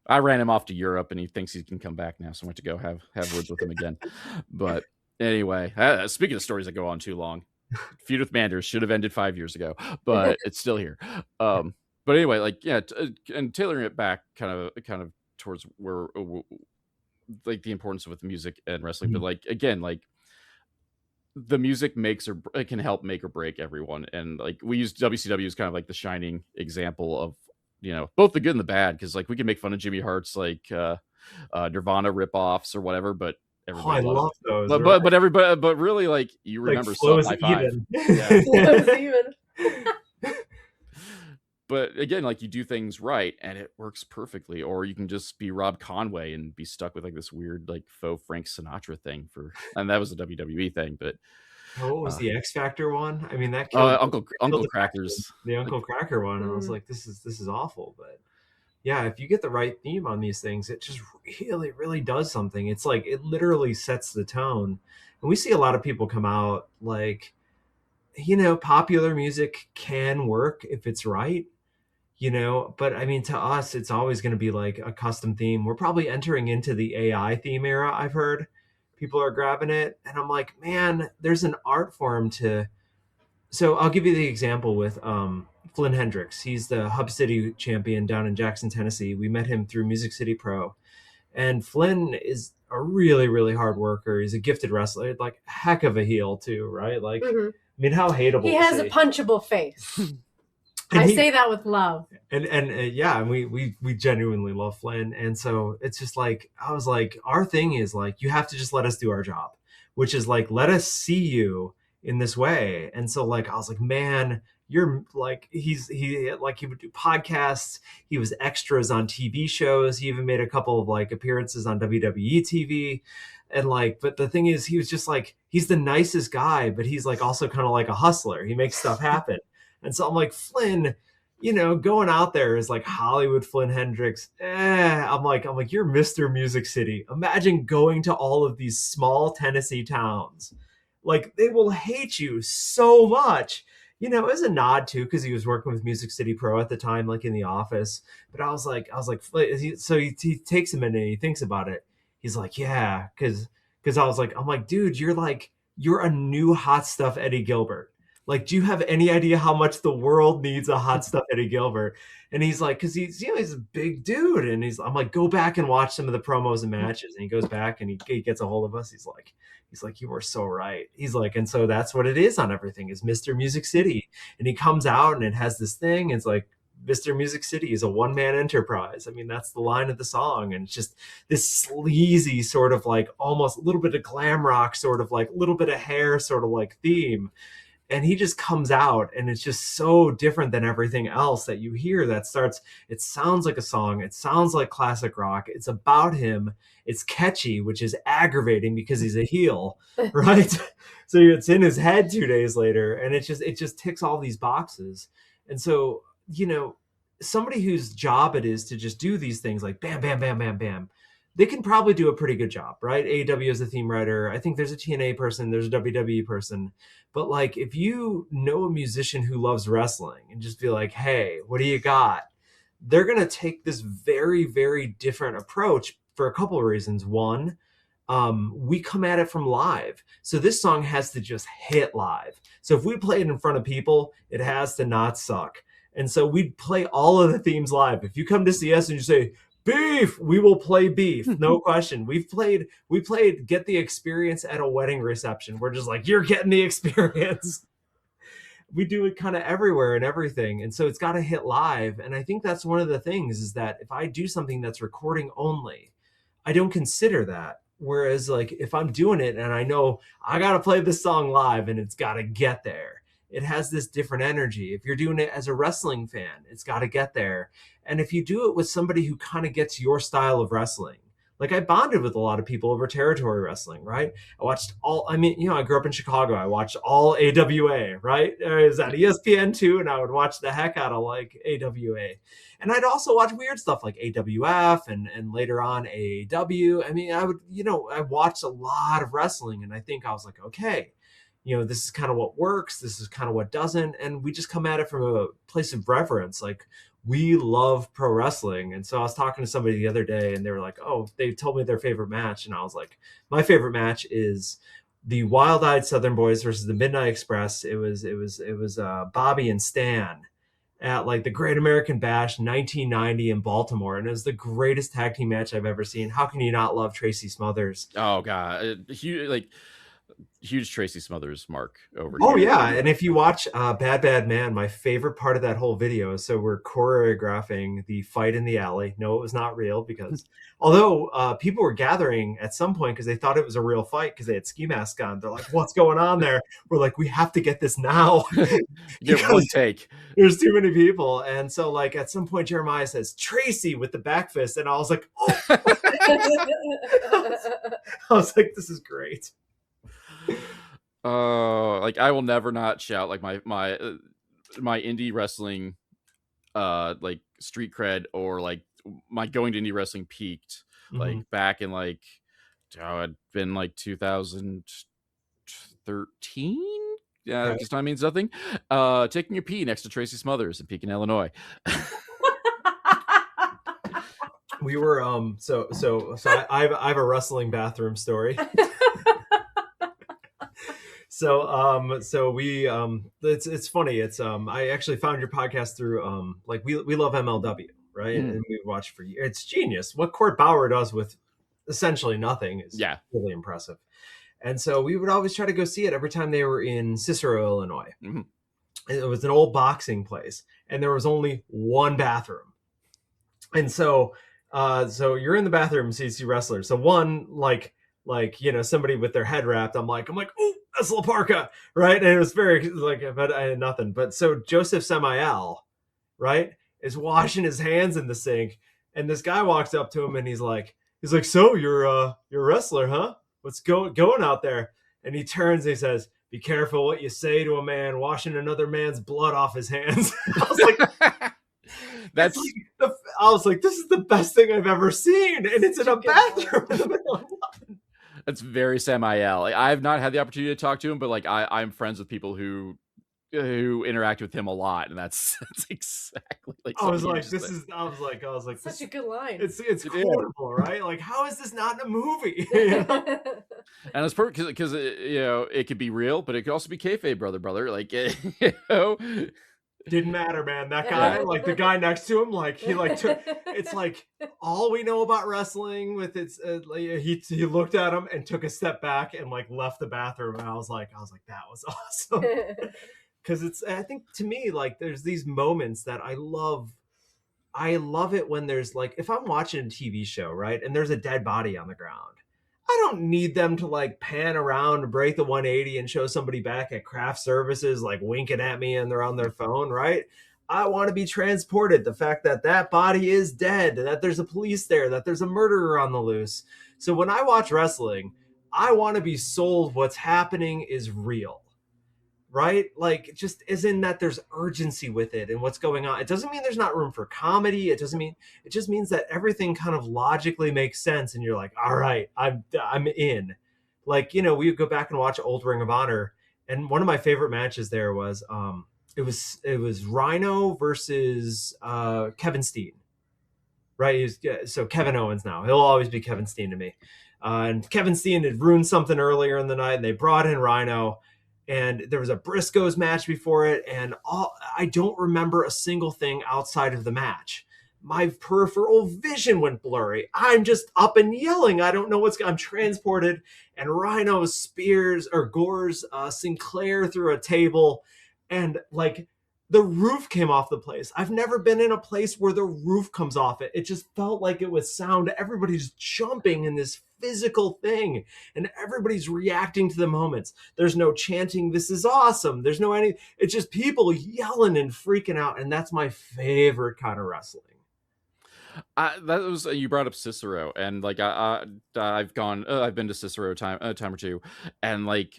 I ran him off to Europe, and he thinks he can come back now, so I went to go have words with him again. But anyway, speaking of stories that go on too long, feud with Manders should have ended 5 years ago, but it's still here. But anyway, like, yeah, and tailoring it back kind of towards where like the importance with music and wrestling, but like again, like the music it can help make or break everyone, and like we use WCW as kind of like the shining example of both the good and the bad, because like we can make fun of Jimmy Hart's like Nirvana ripoffs or whatever, but everybody
I love those.
But everybody, but really, like you remember Sub High Five.
Yeah.
But again, like you do things right and it works perfectly, or you can just be Rob Conway and be stuck with like this weird like faux Frank Sinatra thing and that was a WWE thing. But
what was the X Factor one? I mean, that
Uncle Crackers,
the Uncle Cracker one. I was like, this is awful. But yeah, if you get the right theme on these things, it just really does something. It's like it literally sets the tone. And we see a lot of people come out like, popular music can work if it's right. But I mean, to us, it's always going to be like a custom theme. We're probably entering into the AI theme era. I've heard people are grabbing it. And I'm like, man, there's an art form so I'll give you the example with Flynn Hendricks. He's the Hub City champion down in Jackson, Tennessee. We met him through Music City Pro. And Flynn is a really hard worker. He's a gifted wrestler, like heck of a heel too, right? Like, I mean, how hateable
he has a punchable face. I say that with love. And
we genuinely love Flynn. And so it's just like, I was like, our thing is like, you have to just let us do our job, which is like, let us see you in this way. And so like, I was like, man, you're like, he would do podcasts. He was extras on TV shows. He even made a couple of like appearances on WWE TV. And like, but the thing is, he was just like, he's the nicest guy, but he's like also kind of like a hustler. He makes stuff happen. And so I'm like, Flynn, going out there is like Hollywood Flynn Hendricks. I'm like, you're Mr. Music City. Imagine going to all of these small Tennessee towns. Like, they will hate you so much. As a nod too, because he was working with Music City Pro at the time, like in the office. But I was like, so he takes a minute and he thinks about it. He's like, yeah, because I'm like, dude, you're a new hot stuff Eddie Gilbert. Like, do you have any idea how much the world needs a hot stuff Eddie Gilbert? And he's like, because he's a big dude, and I'm like, go back and watch some of the promos and matches. And he goes back and he gets a hold of us. He's like, you were so right. He's like, and so that's what it is on everything is Mr. Music City. And he comes out and it has this thing. And it's like, Mr. Music City is a one-man enterprise. I mean, that's the line of the song. And it's just this sleazy sort of like almost a little bit of glam rock, sort of like a little bit of hair sort of like theme. And he just comes out and it's just so different than everything else that you hear it sounds like a song. It sounds like classic rock. It's about him. It's catchy, which is aggravating because he's a heel, right? So it's in his head 2 days later. And it just ticks all these boxes. And so, somebody whose job it is to just do these things like bam, bam, bam, bam, bam, they can probably do a pretty good job, right? AEW is a theme writer. I think there's a TNA person, there's a WWE person. But like, if you know a musician who loves wrestling and just be like, hey, what do you got? They're going to take this very, very different approach for a couple of reasons. One, we come at it from live. So this song has to just hit live. So if we play it in front of people, it has to not suck. And so we play all of the themes live. If you come to see us and you say, Beef, we will play Beef. No question. We played Get the Experience at a wedding reception. We're just like, you're getting the experience. We do it kind of everywhere and everything. And so it's got to hit live. And I think that's one of the things is that if I do something that's recording only, I don't consider that. Whereas like if I'm doing it and I know I got to play this song live and it's got to get there, it has this different energy. If you're doing it as a wrestling fan, it's got to get there. And if you do it with somebody who kind of gets your style of wrestling, like I bonded with a lot of people over territory wrestling, right? I grew up in Chicago. I watched all AWA, right? It was at ESPN too, and I would watch the heck out of like AWA. And I'd also watch weird stuff like AWF and later on AAW. I mean, I watched a lot of wrestling, and I think I was like, okay, this is kind of what works. This is kind of what doesn't. And we just come at it from a place of reverence. Like, we love pro wrestling. And so I was talking to somebody the other day and they were like, oh, they told me their favorite match. And I was like, my favorite match is the Wild-Eyed Southern Boys versus the Midnight Express. It was Bobby and Stan. at like the Great American Bash 1990 in Baltimore, and it was the greatest tag team match I've ever seen. How can you not love Tracy Smothers?
Oh god, huge Tracy Smothers mark over
Oh
here.
yeah, and if you watch Bad Bad Man, my favorite part of that whole video is so we're choreographing the fight in the alley. No, it was not real because although people were gathering at some point because they thought it was a real fight because they had ski masks on. They're like, "What's going on there?" We're like, "We have to get this now."
Get one take.
There's too many people, and so like at some point Jeremiah says Tracy with the back fist, and I was like, "Oh!" I was like, "This is great."
Like I will never not shout like my indie wrestling like street cred or like my going to indie wrestling peaked like back in like it'd been like 2013. Yeah, because time means nothing. Taking a pee next to Tracy Smothers in Pekin, Illinois.
We were so I have a wrestling bathroom story. So we it's funny. It's I actually found your podcast through like we love MLW, right? And we watched for years. It's genius. What Court Bauer does with essentially nothing is really impressive. And so we would always try to go see it every time they were in Cicero, Illinois. It was an old boxing place, and there was only one bathroom. And so you're in the bathroom, so you see wrestlers. So one like somebody with their head wrapped. I'm like, oh, that's La Parka, right? And it was very like, but I had nothing. But so Joseph Samael, right, is washing his hands in the sink, and this guy walks up to him, and he's like, so you're a wrestler, huh? What's going out there? And he turns and he says, "Be careful what you say to a man washing another man's blood off his hands." I was like, I was like, this is the best thing I've ever seen, and it's in a bathroom in the middle of nothing.
That's very Samael. Like, I have not had the opportunity to talk to him, but like I'm friends with people who interact with him a lot, and that's exactly like.
I was like,
such a good line.
It's quotable, right? Like, how is this not in a movie?
And it's perfect because it could be real, but it could also be kayfabe, brother. Like
Didn't matter, man. That guy, like the guy next to him, like he like took. It's like all we know about wrestling. With its, he looked at him and took a step back and like left the bathroom, and I was like, that was awesome. Because I think to me, like there's these moments that I love. I love it when there's like if I'm watching a TV show, right, and there's a dead body on the ground. I don't need them to like pan around and break the 180 and show somebody back at craft services like winking at me and they're on their phone, right? I want to be transported. The fact that body is dead, that there's a police there, that there's a murderer on the loose. So when I watch wrestling, I want to be sold what's happening is real. Right? Like just as in that there's urgency with it and what's going on. It doesn't mean there's not room for comedy. It just means that everything kind of logically makes sense. And you're like, all right, I'm in. Like, we would go back and watch old Ring of Honor. And one of my favorite matches there was, it was Rhino versus Kevin Steen. Right? So Kevin Owens now. He'll always be Kevin Steen to me. And Kevin Steen had ruined something earlier in the night and they brought in Rhino. And there was a Briscoes match before it, and I don't remember a single thing outside of the match. My peripheral vision went blurry. I'm just up and yelling. I don't know I'm transported, and Rhino spears or gores Sinclair through a table, and like the roof came off the place. I've never been in a place where the roof comes off it. It just felt like it was sound. Everybody's jumping in this physical thing and everybody's reacting to the moments. There's no chanting, "This is awesome." There's no it's just people yelling and freaking out. And that's my favorite kind of wrestling.
That was you brought up Cicero, and like I've been to Cicero a time or two, and like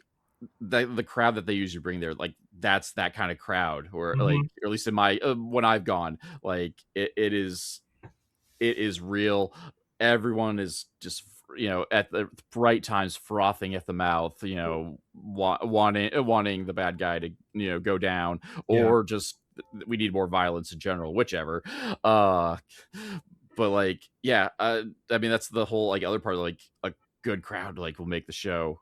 the crowd that they usually bring there, like that's that kind of crowd, or like, or at least in my when I've gone, like it is real. Everyone is just at the right times frothing at the mouth, wanting the bad guy to go down, or just we need more violence in general, whichever. But like I mean that's the whole like other part of like a good crowd like will make the show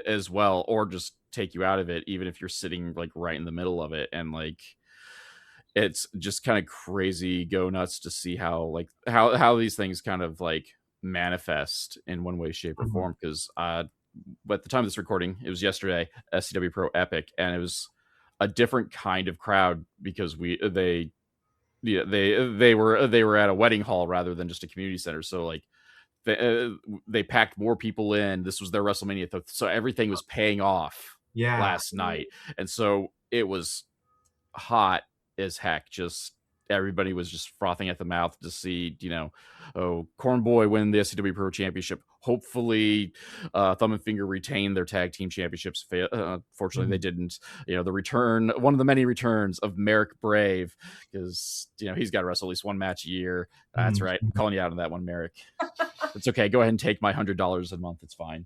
as well, or just take you out of it even if you're sitting like right in the middle of it. And like it's just kind of crazy, go nuts to see how these things kind of like manifest in one way, shape, or form. Because at the time of this recording, it was yesterday, SCW Pro Epic, and it was a different kind of crowd because they were at a wedding hall rather than just a community center. So like they packed more people in. This was their WrestleMania, so everything was paying off last night, and so it was hot as heck. Just everybody was just frothing at the mouth to see, Corn Boy win the SCW Pro Championship. Hopefully, Thumb and Finger retain their tag team championships. Fortunately, they didn't. The return, one of the many returns of Merrick Brave, because he's got to wrestle at least one match a year. That's right. I'm calling you out on that one, Merrick. It's okay. Go ahead and take my $100 a month. It's fine.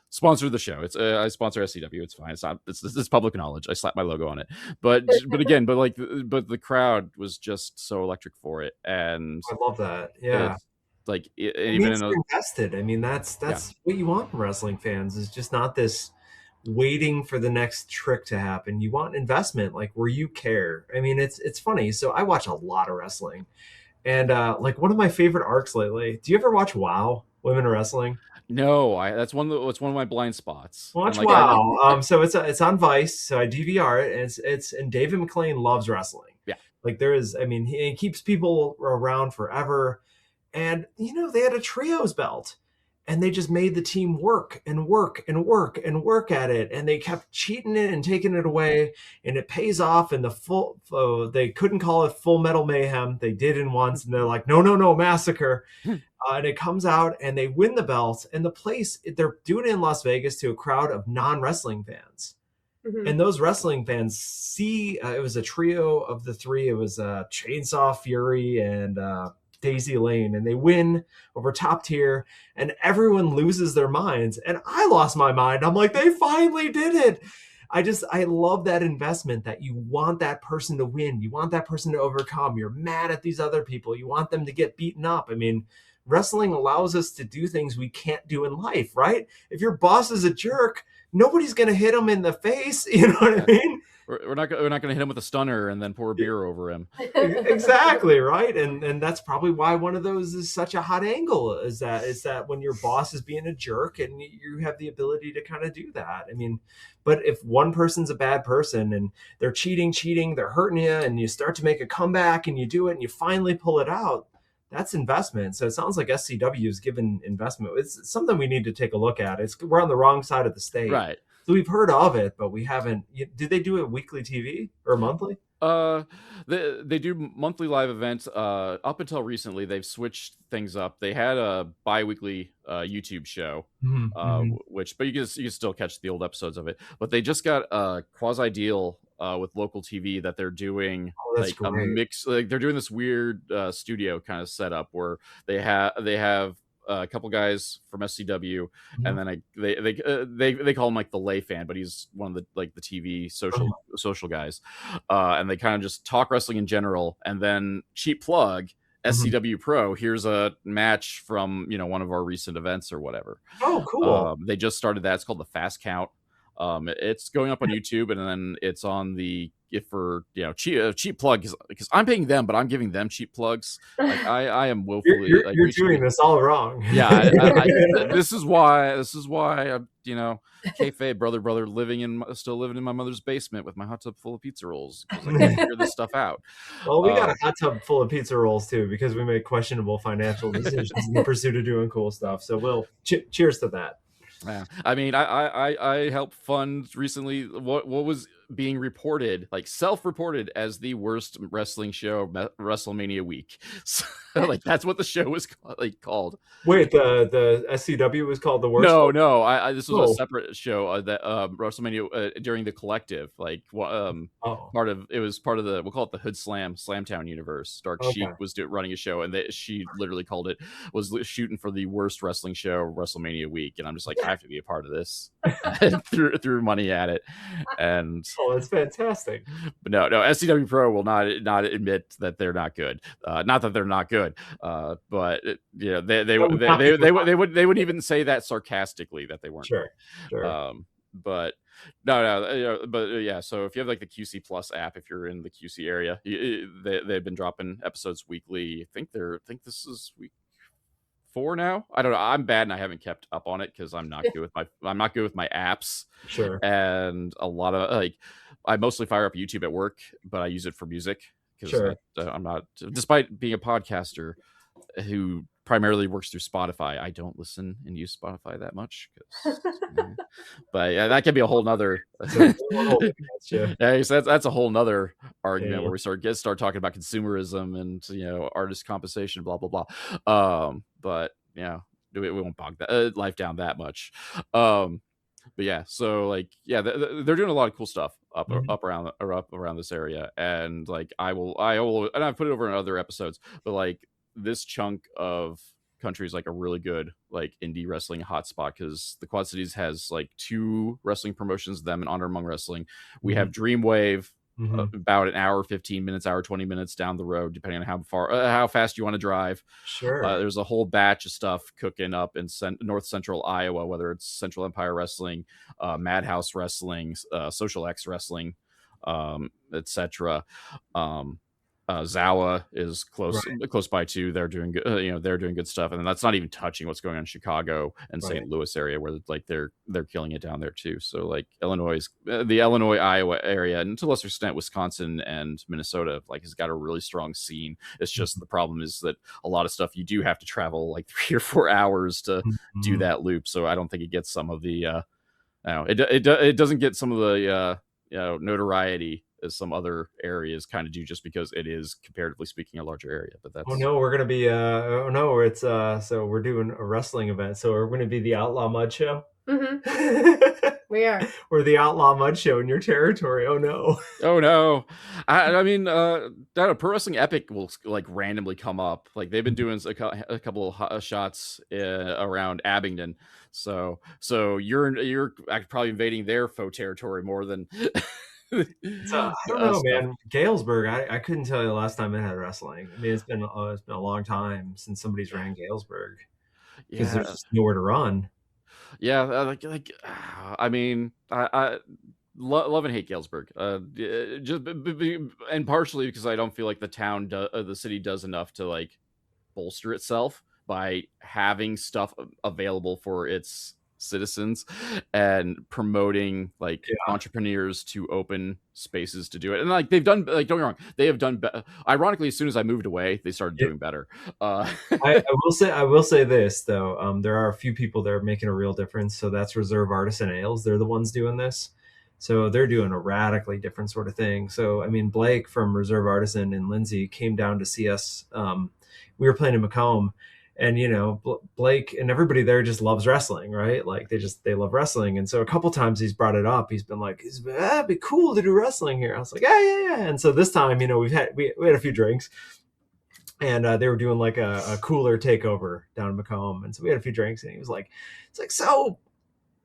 Sponsor the show. It's I sponsor SCW. It's fine. It's public knowledge. I slapped my logo on it. But the crowd was just so electric for it, and
I love that. Yeah,
even
invested. I mean, that's what you want from wrestling fans, is just not this waiting for the next trick to happen. You want investment, like where you care. I mean, it's funny. So I watch a lot of wrestling, and like one of my favorite arcs lately. Do you ever watch WoW, Women in Wrestling?
No, that's one of my blind spots.
Watch WoW. So it's on Vice. So I DVR it, and and David McLean loves wrestling.
Yeah,
like there is. I mean, he keeps people around forever, and they had a trios belt, and they just made the team work and work and work and work at it, and they kept cheating it and taking it away, and it pays off. And they couldn't call it Full Metal Mayhem. They did in once, and they're like, no, Massacre. And it comes out, and they win the belt, and the place, they're doing it in Las Vegas to a crowd of non-wrestling fans. And those wrestling fans see, it was a trio of the three. It was Chainsaw Fury and Daisy Lane, and they win over Top Tier, and everyone loses their minds. And I lost my mind. I'm like, they finally did it. I love that investment, that you want that person to win. You want that person to overcome. You're mad at these other people. You want them to get beaten up. I mean, wrestling allows us to do things we can't do in life, right? If your boss is a jerk, nobody's going to hit him in the face. You know what I mean?
We're not going to hit him with a stunner and then pour a beer over him.
Exactly, right? And that's probably why one of those is such a hot angle, is that when your boss is being a jerk and you have the ability to kind of do that. I mean, but if one person's a bad person and they're cheating, they're hurting you, and you start to make a comeback and you do it and you finally pull it out, that's investment. So it sounds like SCW is given investment. It's something we need to take a look at. We're on the wrong side of the state.
Right.
So we've heard of it, but we haven't. Did they do it weekly TV or monthly?
They do monthly live events. Up until recently, they've switched things up. They had a bi-weekly YouTube show, but you can still catch the old episodes of it. But they just got a quasi deal with local TV that they're doing a mix. Like they're doing this weird studio kind of setup where they have a couple guys from SCW, and then they call him like the lay fan, but he's one of the TV social guys, and they kind of just talk wrestling in general. And then cheap plug, SCW Pro, here's a match from one of our recent events or whatever.
Oh, cool.
They just started that. It's called the Fast Count. It's going up on YouTube, and then it's on the cheap plug, because I'm paying them, but I'm giving them cheap plugs. Like I am willfully.
You're doing this all wrong.
Yeah, this is why I'm kayfabe brother still living in my mother's basement with my hot tub full of pizza rolls, because I can't figure this stuff out.
Well, we got a hot tub full of pizza rolls too, because we make questionable financial decisions in the pursuit of doing cool stuff. So we'll cheers to that.
Yeah, I mean, I helped fund recently what was being reported, like self-reported, as the worst wrestling show, WrestleMania week. So, like that's what the show was called.
Wait, the SCW was called the worst?
No. This was a separate show that WrestleMania during the Collective, part of the, we'll call it the Hood Slamtown universe. Dark Sheik was running a show, and she literally called it, was shooting for the worst wrestling show WrestleMania week, and I'm just like, I have to be a part of this. threw money at it, and
it's fantastic.
But no, SCW Pro will not admit that they're not good. Not that they're not good, but they wouldn't even say that sarcastically, that they weren't.
Sure.
but no, but yeah. So if you have like the QC Plus app, if you're in the QC area, they've been dropping episodes weekly. I think this is week 4 now. I don't know. I'm bad and I haven't kept up on it because I'm not good with my apps.
Sure.
And a lot of like, I mostly fire up YouTube at work, but I use it for music because
Sure.
I'm not, despite being a podcaster who primarily works through Spotify, I don't listen and use Spotify that much. But yeah, that can be a whole nother. Yeah, so that's a whole nother argument where we start talking about consumerism and artist compensation, blah blah blah. But yeah, we won't bog that life down that much. But yeah, so like yeah, they're doing a lot of cool stuff up around this area, and like I will, and I've put it over in other episodes, but like this chunk of country is like a really good like indie wrestling hotspot because the Quad Cities has like 2 wrestling promotions, them and Honor Among Wrestling. We have Dreamwave, about an hour 15 minutes, hour 20 minutes down the road, depending on how fast you want to drive.
Sure.
There's a whole batch of stuff cooking up in north central Iowa, whether it's Central Empire Wrestling, Madhouse Wrestling, Social X Wrestling, etc. Zawa is close by too. They're doing good, they're doing good stuff, and then that's not even touching what's going on in Chicago and St. Louis area, where like they're killing it down there too. So like the Illinois Iowa area, and to a lesser extent Wisconsin and Minnesota, like has got a really strong scene. It's just the problem is that a lot of stuff you do have to travel like 3 or 4 hours to do that loop. So I don't think it gets some of the it doesn't get some of the notoriety as some other areas kind of do, just because it is comparatively speaking a larger area. But that's
we're gonna be it's so we're doing a wrestling event, so we're gonna be the Outlaw Mud Show.
We are.
We're the Outlaw Mud Show in your territory. Oh no.
I mean that a Pro Wrestling Epic will like randomly come up. Like they've been doing a couple of shots around Abingdon, so you're probably invading their faux territory more than
I don't know, man. Galesburg, I couldn't tell you the last time it had wrestling. I mean, it's been a long time since somebody's ran Galesburg because there's just nowhere to run.
Yeah, like I mean, I love and hate Galesburg. Just and partially because I don't feel like the city does enough to like bolster itself by having stuff available for its citizens and promoting like entrepreneurs to open spaces to do it. And like they've done, like don't get me wrong, they have done ironically as soon as I moved away they started doing better.
I will say this though, there are a few people that are making a real difference. So that's Reserve Artisan Ales. They're the ones doing this, so they're doing a radically different sort of thing. So I mean, Blake from Reserve Artisan and Lindsay came down to see us. We were playing in Macomb, and Blake and everybody there just loves wrestling, right? Like they love wrestling. And so a couple times he's brought it up. He's been like, it'd be cool to do wrestling here. I was like, yeah. And so this time, we had a few drinks, and they were doing like a cooler takeover down in Macomb. And so we had a few drinks, and he was like, so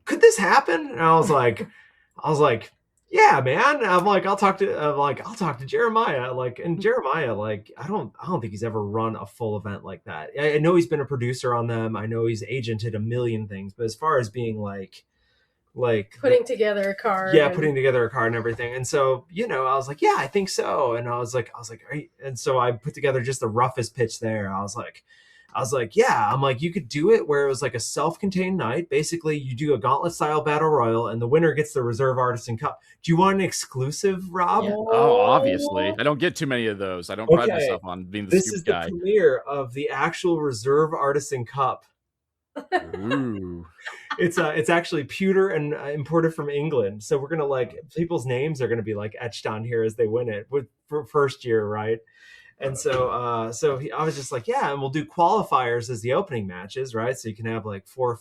could this happen? And I was like, yeah, man. I'm like, I'll talk to Jeremiah. Like, and Jeremiah, like, I don't think he's ever run a full event like that. I know he's been a producer on them. I know he's agented a million things, but as far as being like
putting together a card.
Yeah, putting together a card and everything. And so, I was like, yeah, I think so. And I was like, and so I put together just the roughest pitch there. I was like, yeah, I'm like, you could do it where it was like a self-contained night. Basically, you do a gauntlet style battle royal and the winner gets the Reserve Artisan Cup. Do you want an exclusive, Rob?
Yeah. Oh, obviously. I don't get too many of those. I don't pride myself on being the scoop guy.
This is the premiere of the actual Reserve Artisan Cup.
Ooh.
It's actually pewter and imported from England. So we're gonna like people's names are gonna be like etched on here as they win it for first year, right? And so I was just like, yeah, and we'll do qualifiers as the opening matches, right? So you can have like 4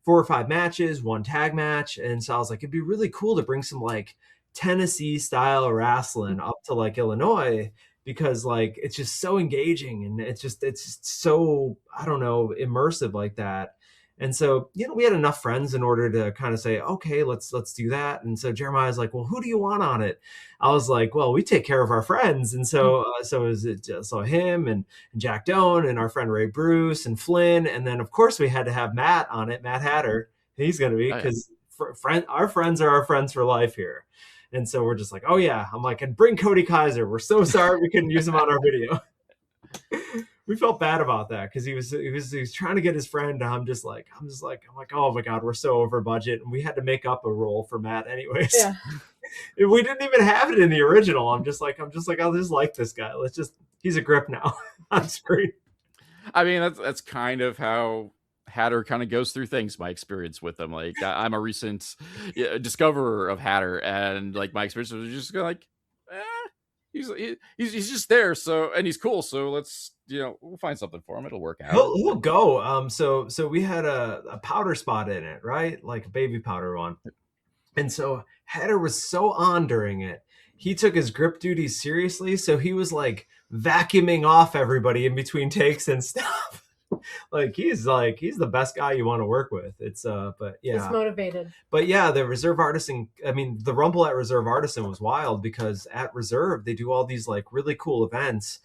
or 5 matches, 1 tag match. And so I was like, it'd be really cool to bring some like Tennessee style wrestling up to like Illinois, because like it's just so engaging and it's just so, I don't know, immersive like that. And so, we had enough friends in order to kind of say, okay, let's do that. And so Jeremiah's like, well, who do you want on it? I was like, well, we take care of our friends. And so him and Jack Doan and our friend Ray Bruce and Flynn. And then of course we had to have Matt on it, Matt Hatter. He's going to be, because our friends are our friends for life here. And so we're just like, oh yeah. I'm like, and bring Cody Kaiser. We're so sorry we couldn't use him on our video. We felt bad about that because he was trying to get his friend. I'm like, oh my God, we're so over budget, and we had to make up a role for Matt anyways.
Yeah.
We didn't even have it in the original. I'm just like, I'll just like this guy. He's a grip now on screen.
I mean, that's kind of how Hatter kind of goes through things. My experience with him, like I'm a recent discoverer of Hatter, and like my experience was just like, he's just there. So, and he's cool. So let's, we'll find something for him. It'll work out.
He'll go. So we had a powder spot in it, right? Like a baby powder one. And so Hatter was so on during it. He took his grip duties seriously. So he was like vacuuming off everybody in between takes and stuff. He's the best guy you want to work with. But yeah,
he's motivated.
But yeah, the Reserve Artisan, the Rumble at Reserve Artisan was wild because at Reserve they do all these like really cool events,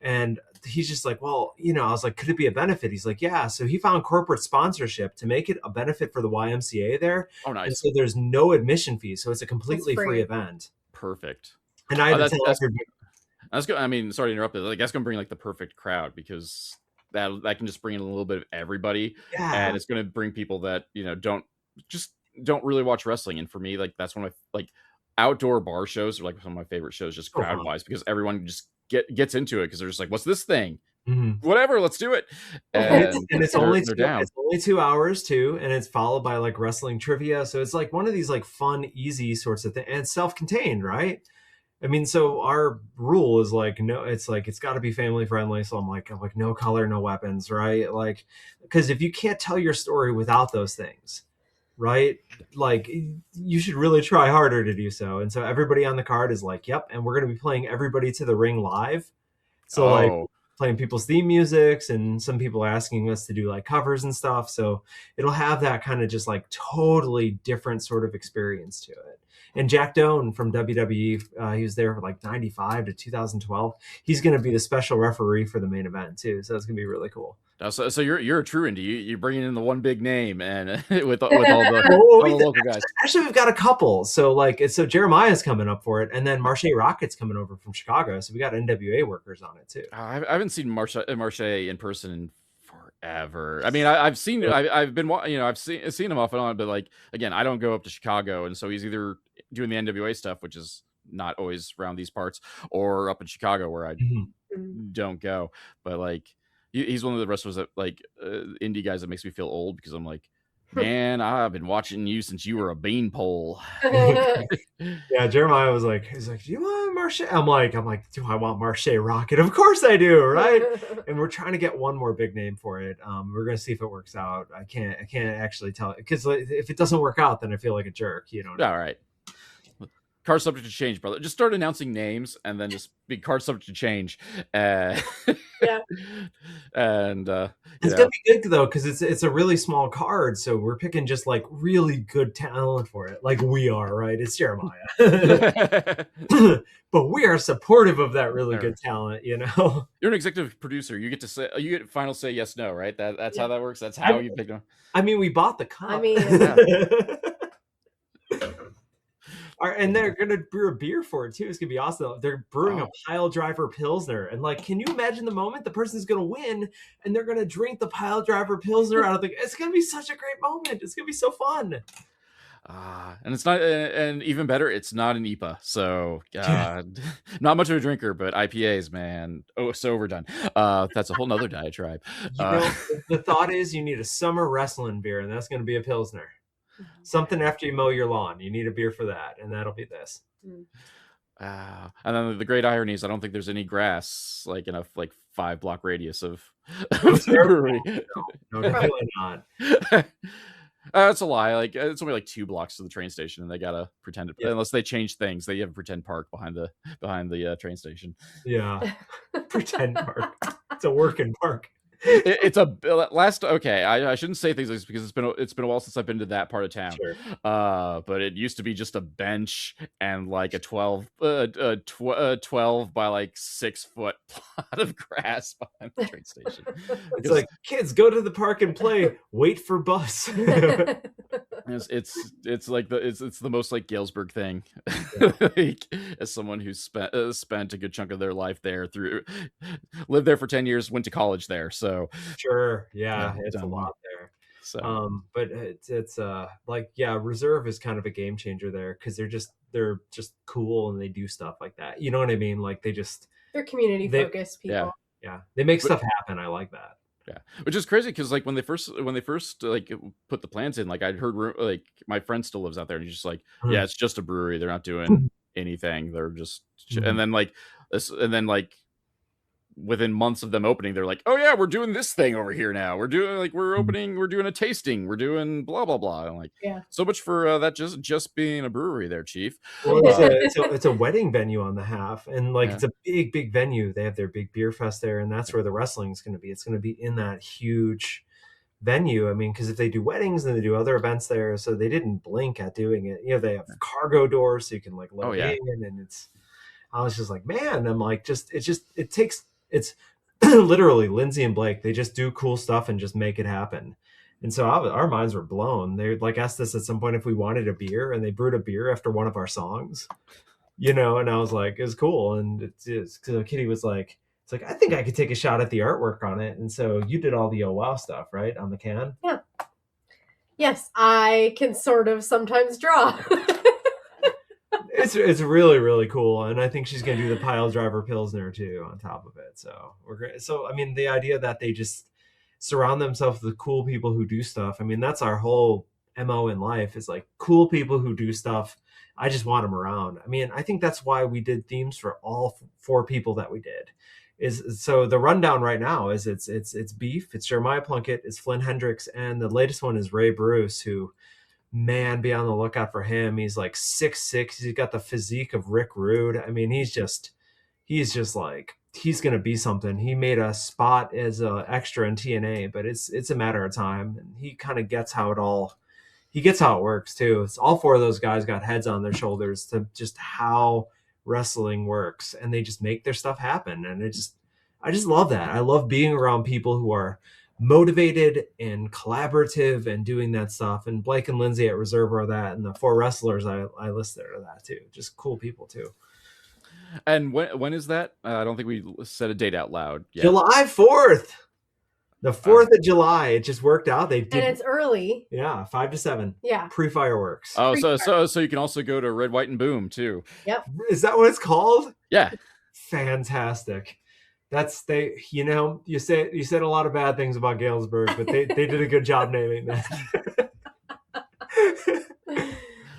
and he's just like, well, I was like, could it be a benefit? He's like, yeah. So he found corporate sponsorship to make it a benefit for the YMCA there.
Oh, nice.
And so there's no admission fee, so it's a completely free event.
Perfect.
And I had to tell everybody.
That's good. I mean, sorry to interrupt, but like that's gonna bring like the perfect crowd because that can just bring in a little bit of everybody, and it's gonna bring people that don't really watch wrestling. And for me, like that's one of my like outdoor bar shows are like some of my favorite shows, just crowd wise, because everyone just gets into it because they're just like, what's this thing? Mm-hmm. Whatever, let's do it. And
it's only 2 hours too, and it's followed by like wrestling trivia. So it's like one of these like fun, easy sorts of things, and it's self-contained, right? I mean, so our rule is like, no, it's like, it's got to be family friendly. So I'm like, no color, no weapons, right? Like, because if you can't tell your story without those things, right? Like, you should really try harder to do so. And so everybody on the card is like, yep. And we're going to be playing Everybody to the Ring live. So like playing people's theme musics, and some people are asking us to do like covers and stuff. So it'll have that kind of just like totally different sort of experience to it. And Jack Doan from WWE, he was there from like 95 to 2012. He's going to be the special referee for the main event too. So it's going to be really cool.
So you're a true indie. You're bringing in the one big name, and with all the local guys.
Actually, we've got a couple. So Jeremiah's coming up for it, and then Marche Rocket's coming over from Chicago. So we got NWA workers on it too.
I haven't seen Marche in person in forever. I mean, I've seen I've seen him off and on, but like again, I don't go up to Chicago, and so he's either doing the NWA stuff, which is not always around these parts, or up in Chicago where I don't go. But like, he's one of the wrestlers that like indie guys that makes me feel old, because I'm like, man, I've been watching you since you were a beanpole.
Yeah, Jeremiah was like, he's like, do you want Marche? I'm like, do I want Marche Rocket? Of course I do, right? And we're trying to get one more big name for it. We're gonna see if it works out. I can't actually tell it, because if it doesn't work out, then I feel like a jerk,
All right. Card subject to change, brother. Just start announcing names, and then just be card subject to change.
Yeah.
And it's gonna be good though, because it's a really small card, so we're picking just like really good talent for it, like we are, right? It's Jeremiah, but we are supportive of that really good talent. You're
an executive producer. You get final say yes, no, right? That's how that works. That's how you pick them.
I mean, we bought the cup.
I mean.
And they're gonna brew a beer for it too. It's gonna be awesome. They're brewing a pile driver pilsner, and like, can you imagine the moment the person's gonna win and they're gonna drink the pile driver pilsner out of the? It's gonna be such a great moment. It's gonna be so fun.
And it's not, and even better, it's not an IPA. So, not much of a drinker, but IPAs, man, so overdone. That's a whole nother diatribe.
The thought is, you need a summer wrestling beer, and that's gonna be a pilsner. Something after you mow your lawn. You need a beer for that, and that'll be this.
And then the great irony is, I don't think there's any grass like in a 5-block radius of the brewery.
No, definitely not.
That's a lie. Like, it's only like 2 blocks to the train station, and they gotta pretend it. Unless they change things, they have a pretend park behind the train station.
Yeah, pretend park. It's a working park.
It's a last. Okay, I shouldn't say things like this because it's been a while since I've been to that part of town.
Sure.
But it used to be just a bench and like a 12 by like 6 foot plot of grass behind the train station.
It's like, kids, go to the park and play. Wait for bus.
It's like it's the most like Galesburg thing. Like, as someone who's spent a good chunk of their life there, lived there for 10 years, went to college there, so
sure, yeah, it's a lot there.
So
but it's like, yeah, reserve is kind of a game changer there, because they're just cool, and they do stuff like that, you know what I mean? Like
they're community focused people.
Yeah, they make stuff happen. I like that.
Yeah, which is crazy, because like when they first like put the plans in, like I'd heard, like my friend still lives out there, and he's just like, yeah, it's just a brewery, they're not doing anything, they're just and then like within months of them opening, they're like, oh yeah, we're doing this thing over here now, we're doing a tasting, we're doing blah blah blah. I'm like,
yeah,
so much for that just being a brewery there, Chief.
Well, it's a wedding venue on the half, and like it's a big venue. They have their big beer fest there, and that's where the wrestling is going to be. It's going to be in that huge venue. I mean, because if they do weddings and they do other events there, so they didn't blink at doing it. You know, they have cargo doors, so you can like let in, and I was just like, man, I'm like, it's literally Lindsay and Blake. They just do cool stuff and just make it happen. And so our minds were blown. They like asked us at some point if we wanted a beer, and they brewed a beer after one of our songs, you know. And I was like, it was cool. And it's because Kitty was like, it's like, I think I could take a shot at the artwork on it. And so you did all the oh wow stuff, right, on the can?
Yeah. Yes, I can sort of sometimes draw.
It's really, really cool, and I think she's gonna do the pile driver Pilsner too on top of it. So we're great. So I mean, the idea that they just surround themselves with cool people who do stuff. I mean, that's our whole MO in life, is like cool people who do stuff. I just want them around. I mean, I think that's why we did themes for all 4 people that we did. Is so the rundown right now is it's BEEF, it's Jeremiah Plunkett, it's Flynn Hendricks, and the latest one is Ray Bruce, who, man, be on the lookout for him. He's like 6'6". He's got the physique of Rick Rude. I mean, he's just like, he's going to be something. He made a spot as an extra in TNA, but it's a matter of time. And he kind of gets how it works too. It's all 4 of those guys got heads on their shoulders to just how wrestling works, and they just make their stuff happen. And I just love that. I love being around people who are motivated and collaborative and doing that stuff. And Blake and Lindsay at Reserve are that, and the 4 wrestlers I listed are that too. Just cool people too.
And when is that? I don't think we set a date out loud yet.
July 4th. The 4th of July. It just worked out. They did,
and it's early.
Yeah, 5 to 7.
Yeah.
Pre-fireworks.
Oh, so you can also go to Red, White, and Boom too.
Yep.
Is that what it's called?
Yeah.
Fantastic. You know, you said a lot of bad things about Galesburg, but they did a good job naming that.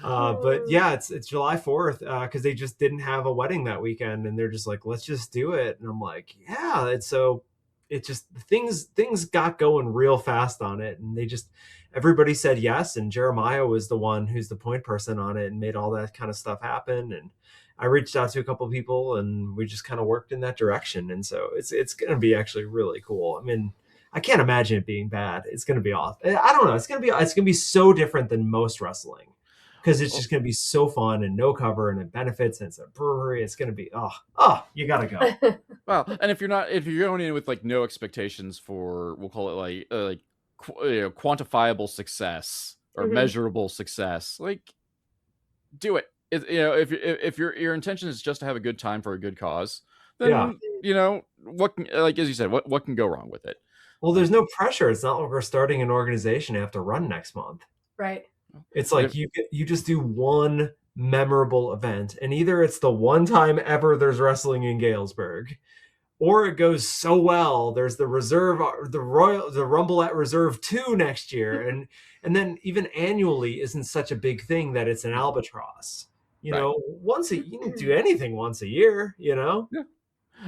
But yeah, it's July 4th, because they just didn't have a wedding that weekend, and they're just like, let's just do it. And I'm like, yeah. It just things got going real fast on it, and everybody said yes, and Jeremiah was the one who's the point person on it and made all that kind of stuff happen. And I reached out to a couple of people, and we just kind of worked in that direction. And so it's going to be actually really cool. I mean, I can't imagine it being bad. It's going to be awesome. I don't know. It's going to be so different than most wrestling, because it's just going to be so fun and no cover, and it benefits, and it's a brewery. It's going to be, you got to go.
Well, and if you're going in with like no expectations for, we'll call it like quantifiable success or measurable success, like do it. If your intention is just to have a good time for a good cause, then what can, like as you said, what can go wrong with it?
Well, there's no pressure. It's not like we're starting an organization and have to run next month.
Right.
It's like you just do one memorable event, and either it's the one time ever there's wrestling in Galesburg, or it goes so well there's the Rumble at Reserve 2 next year, and then even annually isn't such a big thing that it's an albatross. You know, you can do anything once a year, you know?
Yeah.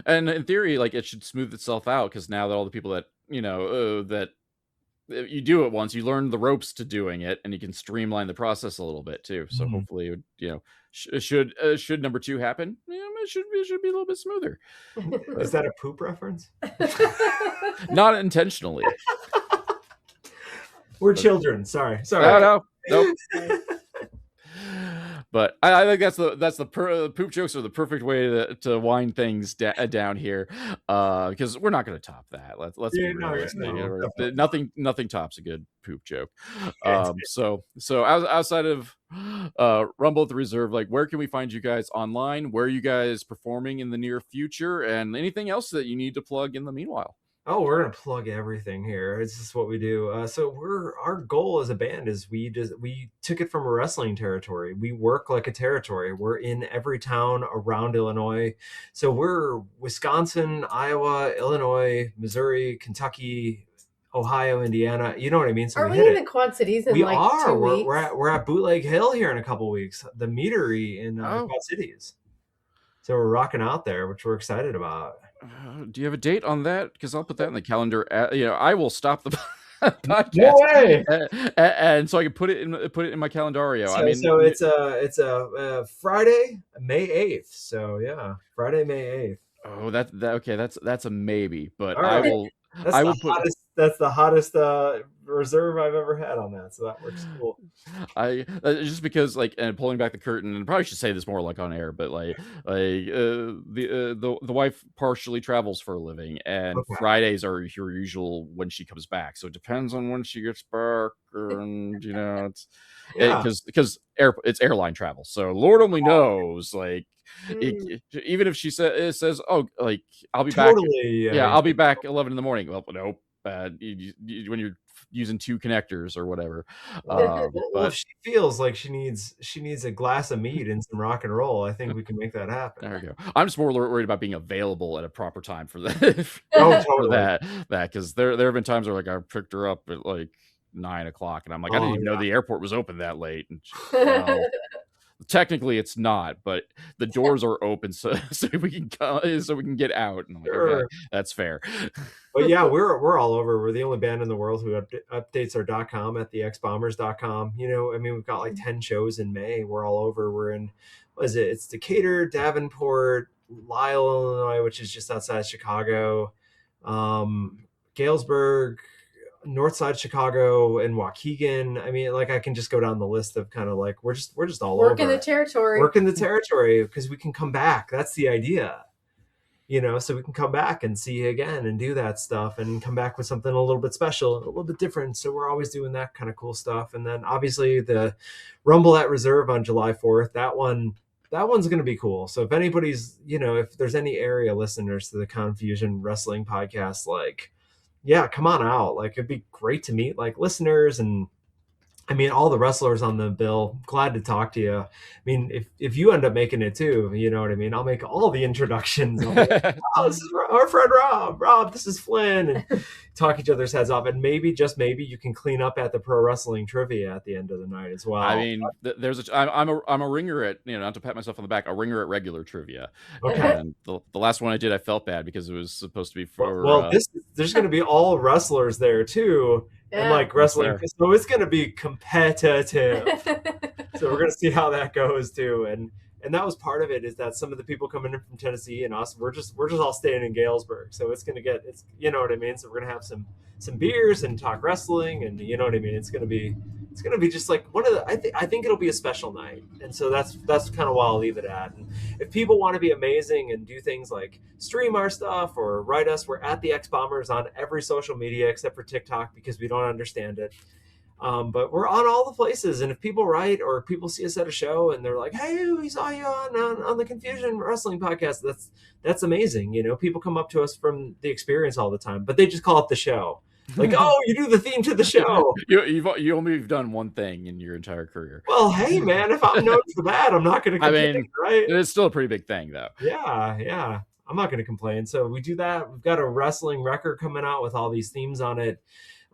And in theory, like, it should smooth itself out, because now that all the people that, that you do it once, you learn the ropes to doing it, and you can streamline the process a little bit too. So hopefully, should number 2 happen, it should be a little bit smoother.
Is that a poop reference?
Not intentionally.
We're children. Sorry.
No. But I think that's the poop jokes are the perfect way to wind things down here, because we're not going to top that. Let's be realistic. Nothing tops a good poop joke. So outside of Rumble at the Reserve, like, where can we find you guys online? Where are you guys performing in the near future, and anything else that you need to plug in the meanwhile?
Oh, we're gonna plug everything here. It's just what we do. So our goal as a band is we took it from a wrestling territory. We work like a territory. We're in every town around Illinois. So we're Wisconsin, Iowa, Illinois, Missouri, Kentucky, Ohio, Indiana. You know what I mean? So
are we in the Quad Cities in like 2 weeks?
We're at Bootleg Hill here in a couple weeks. The meatery in the Quad Cities. So we're rocking out there, which we're excited about.
Do you have a date on that? Because I'll put that in the calendar. I will stop the podcast.
No way!
And so I can put it in my calendario.
So it's a Friday, May 8th. So yeah, Friday, May 8th.
Oh, that's a maybe. But
right. That's the hottest reserve I've ever had on that, so that works cool.
Just because, like, and pulling back the curtain, and probably should say this more like on air, but the wife partially travels for a living, and Fridays are her usual when she comes back. So it depends on when she gets back, and it's because it's airline travel. So Lord only knows, like. Even if she says, "Oh, like I'll be back," I'll be back 11 in the morning. Well, nope. When you're using 2 connectors or whatever.
But if she feels like she needs a glass of mead and some rock and roll, I think we can make that happen.
There we go. I'm just more worried about being available at a proper time for that.
Totally.
For that because there have been times where, like, I picked her up at like 9 o'clock, and I'm like, I didn't even know the airport was open that late. And technically it's not, but the doors are open so we can get out. And I'm like, okay, that's fair.
But yeah, we're all over. We're the only band in the world who updates our .com at thexbombers.com. We've got like 10 shows in May. We're all over. We're in, it's Decatur, Davenport, Lisle, Illinois, which is just outside Chicago, Galesburg, Northside Chicago, and Waukegan. I can just go down the list of kind of like we're just all
working the territory.
Working the territory because we can come back. That's the idea, so we can come back and see you again and do that stuff and come back with something a little bit special, a little bit different. So we're always doing that kind of cool stuff. And then obviously the Rumble at Reserve on July 4th, that one's going to be cool. So if anybody's, if there's any area listeners to the Confusion Wrestling podcast, like, yeah, come on out. Like, it'd be great to meet like listeners and all the wrestlers on the bill. Glad to talk to you. If you end up making it too, you know what I mean? I'll make all the introductions. This is our friend Rob. Rob, this is Flynn. And talk each other's heads off. And maybe, just maybe, you can clean up at the pro wrestling trivia at the end of the night as well.
I'm a ringer at, not to pat myself on the back, a ringer at regular trivia.
Okay.
And the last one I did, I felt bad because it was supposed to be for.
There's going to be all wrestlers there too. Yeah. And like wrestling, so it's going to be competitive. So we're going to see how that goes too. And that was part of it, is that some of the people coming in from Tennessee and us, we're just all staying in Galesburg. So it's going to it's you know what I mean. So we're going to have some beers and talk wrestling, and you know what I mean. It's going to be just like one of the. I think it'll be a special night, and so that's kind of why I'll leave it at. And if people want to be amazing and do things like stream our stuff or write us, we're at the X Bombers on every social media except for TikTok because we don't understand it. But we're on all the places, and if people write or people see us at a show and they're like, "Hey, we saw you on the Confusion Wrestling podcast," that's amazing. People come up to us from the Experience all the time, but they just call it the show. Like, oh, you do the theme to the show.
You only have done one thing in your entire career.
Well, hey, man, if I'm known for that, I'm not going to complain, right?
It's still a pretty big thing, though.
Yeah. I'm not going to complain. So we do that. We've got a wrestling record coming out with all these themes on it.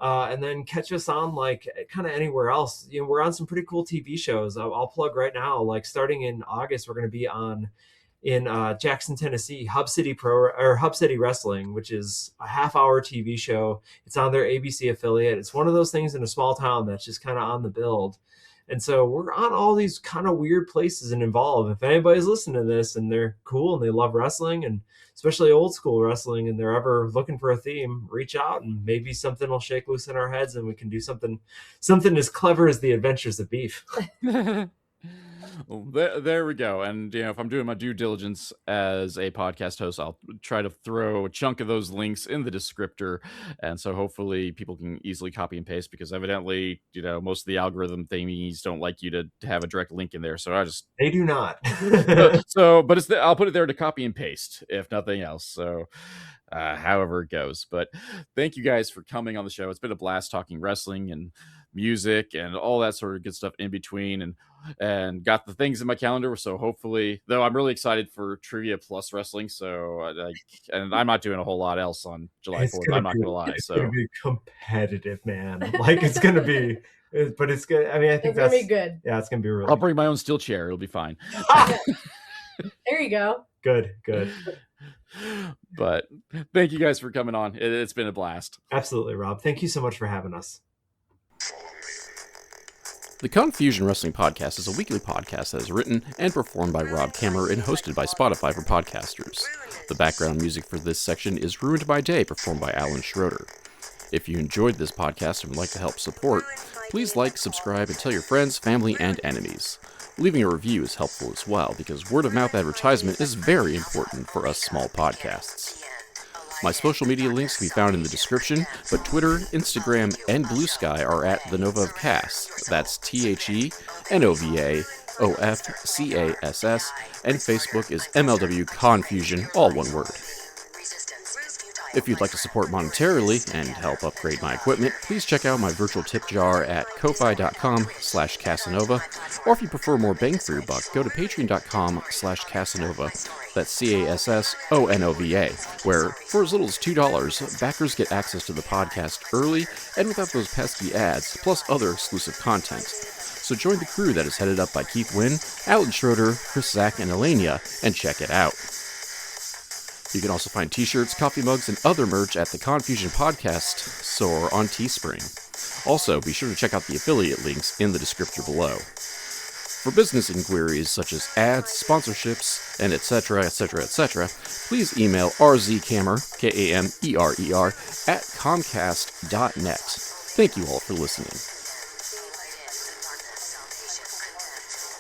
And then catch us on like kind of anywhere else. We're on some pretty cool TV shows. I'll plug right now, like starting in August, we're going to be in Jackson, Tennessee, Hub City Wrestling, which is a half-hour TV show. It's on their ABC affiliate. It's one of those things in a small town that's just kind of on the build. And so we're on all these kind of weird places and involved. If anybody's listening to this and they're cool and they love wrestling, and especially old school wrestling, and they're ever looking for a theme, reach out and maybe something will shake loose in our heads and we can do something as clever as the Adventures of Beef.
Well, there we go. And if I'm doing my due diligence as a podcast host, I'll try to throw a chunk of those links in the descriptor, and so hopefully people can easily copy and paste, because evidently most of the algorithm thingies don't like you to have a direct link in there. So
they do not.
But I'll put it there to copy and paste if nothing else. So however it goes. But thank you guys for coming on the show. It's been a blast talking wrestling and music and all that sort of good stuff in between, and got the things in my calendar. So hopefully, though, I'm really excited for Trivia Plus Wrestling. So and I'm not doing a whole lot else on July 4th. I'm not gonna lie.
It's gonna be competitive, man. Like, it's gonna be. But it's good. I mean, I think
it's gonna be good.
Yeah, it's gonna be really.
I'll bring my own steel chair. It'll be fine.
There you go.
Good.
But thank you guys for coming on. It's been a blast.
Absolutely, Rob. Thank you so much for having us.
The Confusion Wrestling Podcast is a weekly podcast that is written and performed by Rob Kammer and hosted by Spotify for podcasters. The background music for this section is Ruined by Day, performed by Alan Schroeder. If you enjoyed this podcast and would like to help support, please like, subscribe, and tell your friends, family, and enemies. Leaving a review is helpful as well, because word-of-mouth advertisement is very important for us small podcasts. My social media links can be found in the description, but Twitter, Instagram, and Blue Sky are at The Nova of Cass. That's TheNovaofCass, and Facebook is MLW Confusion, all one word. If you'd like to support monetarily and help upgrade my equipment, please check out my virtual tip jar at ko-fi.com/Casanova, or if you prefer more bang for your buck, go to patreon.com/Casanova, that's CASSONOVA, where for as little as $2, backers get access to the podcast early and without those pesky ads, plus other exclusive content. So join the crew that is headed up by Keith Wynn, Alan Schroeder, Chris Zach, and Elenia, and check it out. You can also find t-shirts, coffee mugs, and other merch at the Confusion Podcast store on Teespring. Also, be sure to check out the affiliate links in the descriptor below. For business inquiries such as ads, sponsorships, and etc., please email rzkamer, Kamer, at comcast.net. Thank you all for listening.